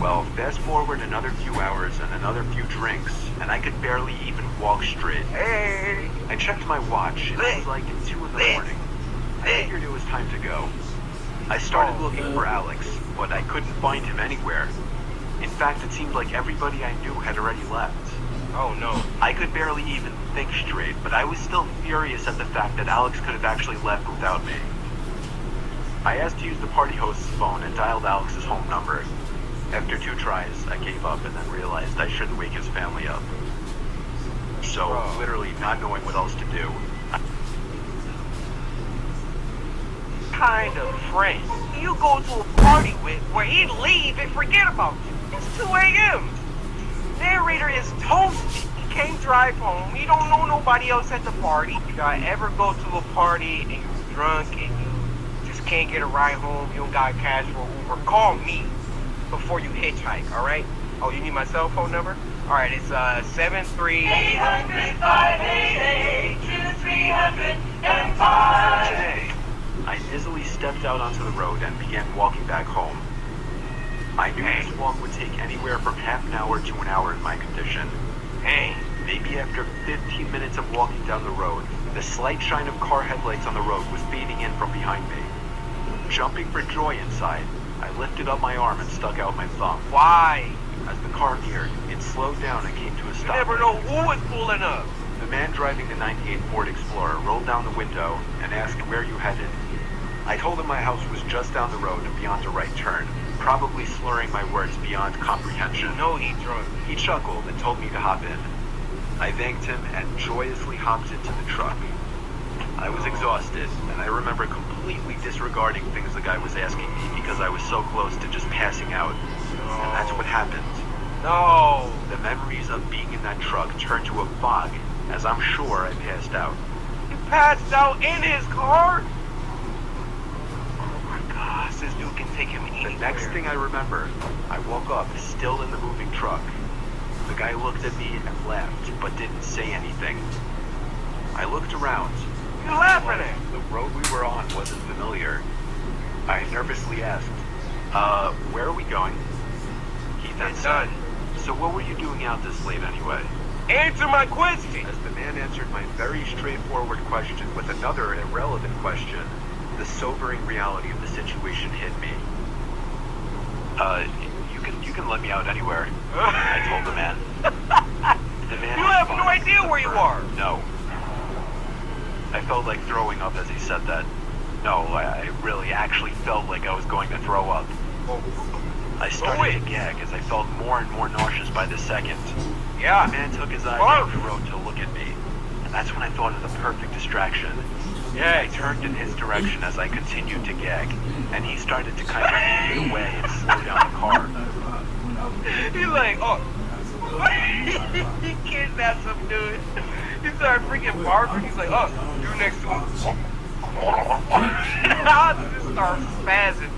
Well, fast forward another few hours and another few drinks, and I could barely even walk straight. I checked my watch, and it was like 2 in the morning. I figured it was time to go. I started looking for Alex, but I couldn't find him anywhere. In fact, it seemed like everybody I knew had already left. Oh no. I could barely even think straight, but I was still furious at the fact that Alex could have actually left without me. I asked to use the party host's phone and dialed Alex's home number. After 2 tries, I gave up and then realized I shouldn't wake his family up. So, literally not knowing what else to do. Kind of friend you go to a party with where he'd leave and forget about you. It's 2 a.m. Narrator is toasted. He can't drive home. He don't know nobody else at the party. If you ever go to a party and you're drunk and you just can't get a ride home, you don't got cash for Uber, call me before you hitchhike, alright? Oh, you need my cell phone number? Alright, it's 73... 800-588-2305. Today, I dizzily stepped out onto the road and began walking back home. I knew this walk would take anywhere from half an hour to an hour in my condition. Maybe after 15 minutes of walking down the road, the slight shine of car headlights on the road was fading in from behind me. Jumping for joy inside, I lifted up my arm and stuck out my thumb. Why? As the car neared, it slowed down and came to a stop. You never know who is pulling up. The man driving the 98 Ford Explorer rolled down the window and asked where you headed. I told him my house was just down the road and beyond a right turn, probably slurring my words beyond comprehension. No, he drunk. He chuckled and told me to hop in. I thanked him and joyously hopped into the truck. I was exhausted, and I remember completely disregarding things the guy was asking me because I was so close to just passing out. And that's what happened. No! The memories of being in that truck turned to a fog, as I'm sure I passed out. You passed out in his car? Oh my gosh, this dude can take him anywhere. The next thing I remember, I woke up still in the moving truck. The guy looked at me and laughed, but didn't say anything. I looked around. You laughing at? The road we were on wasn't familiar. I nervously asked, where are we going? He then said, so what were you doing out this late anyway? Answer my question. As the man answered my very straightforward question with another irrelevant question, the sobering reality of the situation hit me. You can let me out anywhere, I told the man. The man You have no idea where you are. No. I felt like throwing up as he said that. No, I really actually felt like I was going to throw up. I started to gag as I felt more and more nauseous by the second. Yeah. The man took his eyes off the road to look at me, and that's when I thought of the perfect distraction. Yeah, I turned in his direction as I continued to gag, and he started to kind of move away and slow down the car. He's like, oh, he kidnapped some dude. He started freaking barking. He's like, oh, you next to him. I just start spazzing.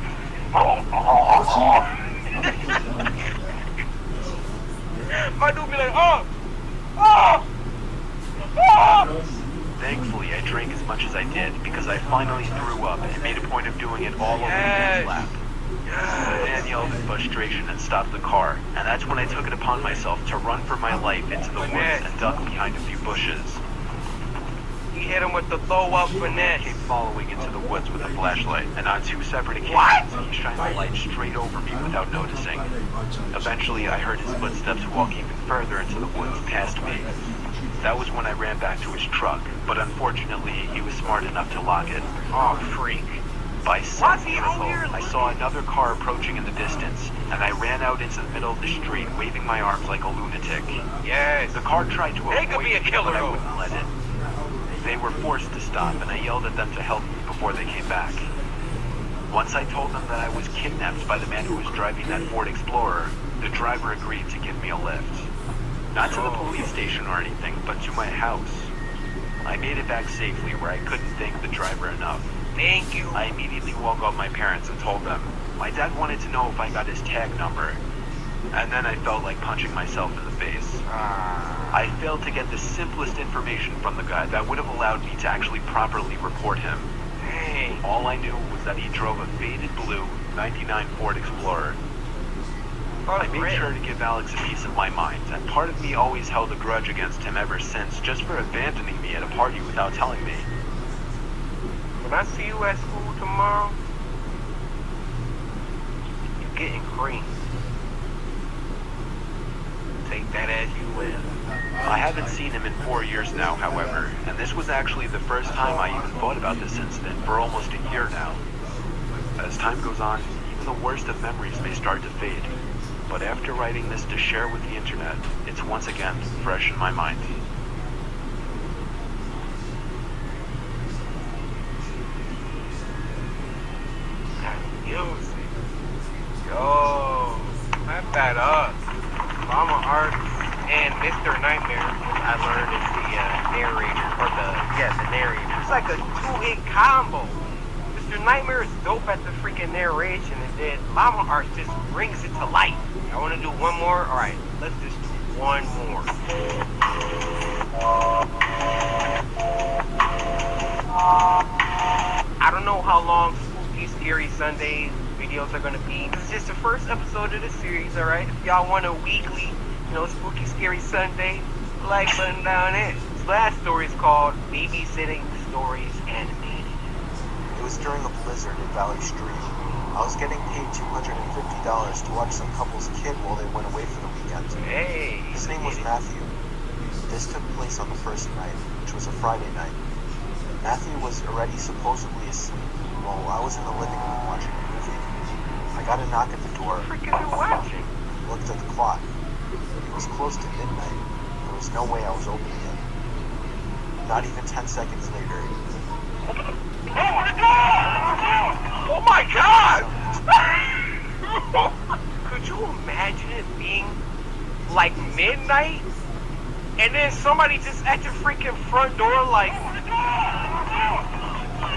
My dude be like, oh. Thankfully, I drank as much as I did because I finally threw up and made a point of doing it all over the man's lap. The man yelled in frustration and stopped the car, and that's when I took it upon myself to run for my life into the woods and duck behind a few bushes. He hit him with the throw-up finesse. He came following into the woods with a flashlight, and on two separate occasions, he shined the light straight over me without noticing. Eventually, I heard his footsteps walk even further into the woods past me. That was when I ran back to his truck, but unfortunately, he was smart enough to lock it. Oh, freak. By some miracle, I saw another car approaching in the distance, and I ran out into the middle of the street, waving my arms like a lunatic. Yes. The car tried to avoid be a me, killer, but I wouldn't let it. They were forced to stop, and I yelled at them to help me before they came back. Once I told them that I was kidnapped by the man who was driving that Ford Explorer, the driver agreed to give me a lift. Not to the police station or anything, but to my house. I made it back safely where I couldn't thank the driver enough. Thank you. I immediately woke up my parents and told them. My dad wanted to know if I got his tag number. And then I felt like punching myself in the face. I failed to get the simplest information from the guy that would have allowed me to actually properly report him. Dang. All I knew was that he drove a faded blue 99 Ford Explorer. I made sure to give Alex a piece of my mind, and part of me always held a grudge against him ever since, just for abandoning me at a party without telling me. When I see you at school tomorrow, you're getting cream. Take that as you will. I haven't seen him in 4 years now, however, and this was actually the first time I even thought about this incident for almost a year now. As time goes on, even the worst of memories may start to fade. But after writing this to share with the internet, it's once again fresh in my mind. Music. Yo, clap that up. Mama Art and Mr. Nightmare, which I learned is the narrator, or the narrator. It's like a two-hit combo. Mr. Nightmare is dope at the freaking narration, and then Mama Art just brings it to life. I want to do one more? Alright, let's just do one more. I don't know how long Spooky Scary Sundays videos are going to be. This is just the first episode of the series, alright? If y'all want a weekly, Spooky Scary Sunday, like button down there. This last story is called Babysitting Stories Animated. It was during a blizzard in Valley Stream. I was getting paid $250 to watch some couple's kid while they went away for the weekend. Hey! His name was Matthew. This took place on the first night, which was a Friday night. Matthew was already supposedly asleep while I was in the living room watching a movie. I got a knock at the door. Watching? Looked at the clock. It was close to midnight. There was no way I was opening it. Not even 10 seconds later. Oh my God! Could you imagine it being like midnight and then somebody just at your freaking front door like... I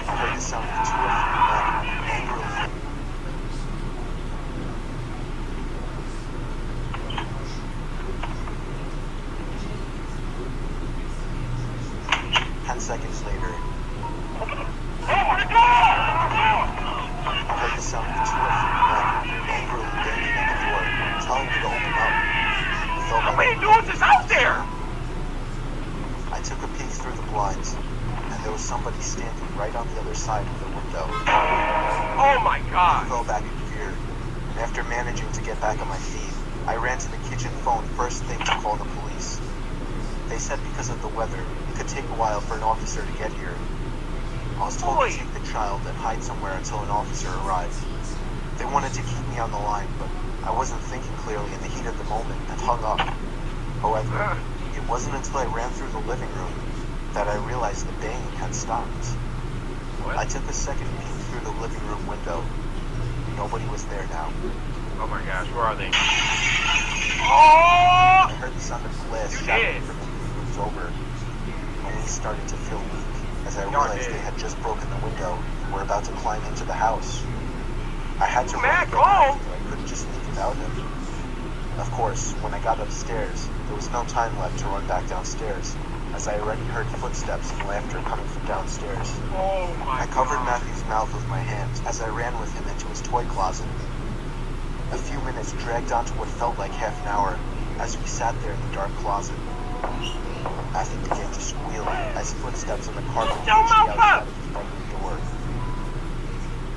heard the sound of two or three men angrily. 10 seconds later. I heard the sound of two or three men angrily banging at the door, telling me to open up. How many dudes is out there? blinds, and there was somebody standing right on the other side of the window. Oh my God! I fell back in fear, and after managing to get back on my feet, I ran to the kitchen phone first thing to call the police. They said because of the weather, it could take a while for an officer to get here. I was told to take the child and hide somewhere until an officer arrived. They wanted to keep me on the line, but I wasn't thinking clearly in the heat of the moment and hung up. However, it wasn't until I ran through the living room that I realized the banging had stopped. I took a second peek through the living room window. Nobody was there now. Oh my gosh, where are they? Oh! I heard the sound of glass shattering from the rooms over. My knees started to feel weak as I realized they had just broken the window and were about to climb into the house. I had to run again. I couldn't just leave without him. Of course, when I got upstairs, there was no time left to run back downstairs, as I already heard footsteps and laughter coming from downstairs. I covered Matthew's mouth with my hands as I ran with him into his toy closet. A few minutes dragged on to what felt like half an hour as we sat there in the dark closet. Matthew began to squeal as footsteps on the carpet reached the outside of his bedroom door.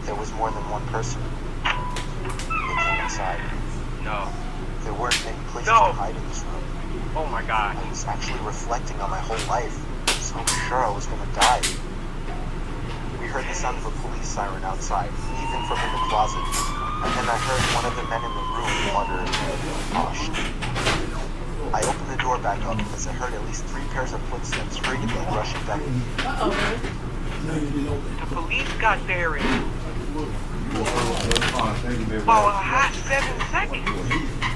There was more than one person. They came inside. No. There weren't many places to hide in this room. Oh my God. I was actually reflecting on my whole life, so sure I was gonna die. We heard the sound of a police siren outside, even from in the closet, and then I heard one of the men in the room mutter, "Hush." I opened the door back up as I heard at least 3 pairs of footsteps hurriedly rushing back. The police got there in about a hot 7 seconds.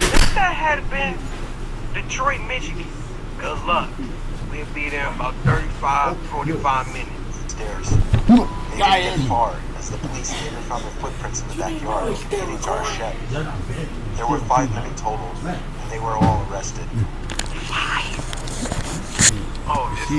If that had been Detroit, Michigan, good luck. We'll be there in about 45 minutes. Stairs. They didn't get far as the police later found their footprints in the backyard leading to our shed. There were 5 men in total, and they were all arrested. 5? Oh, this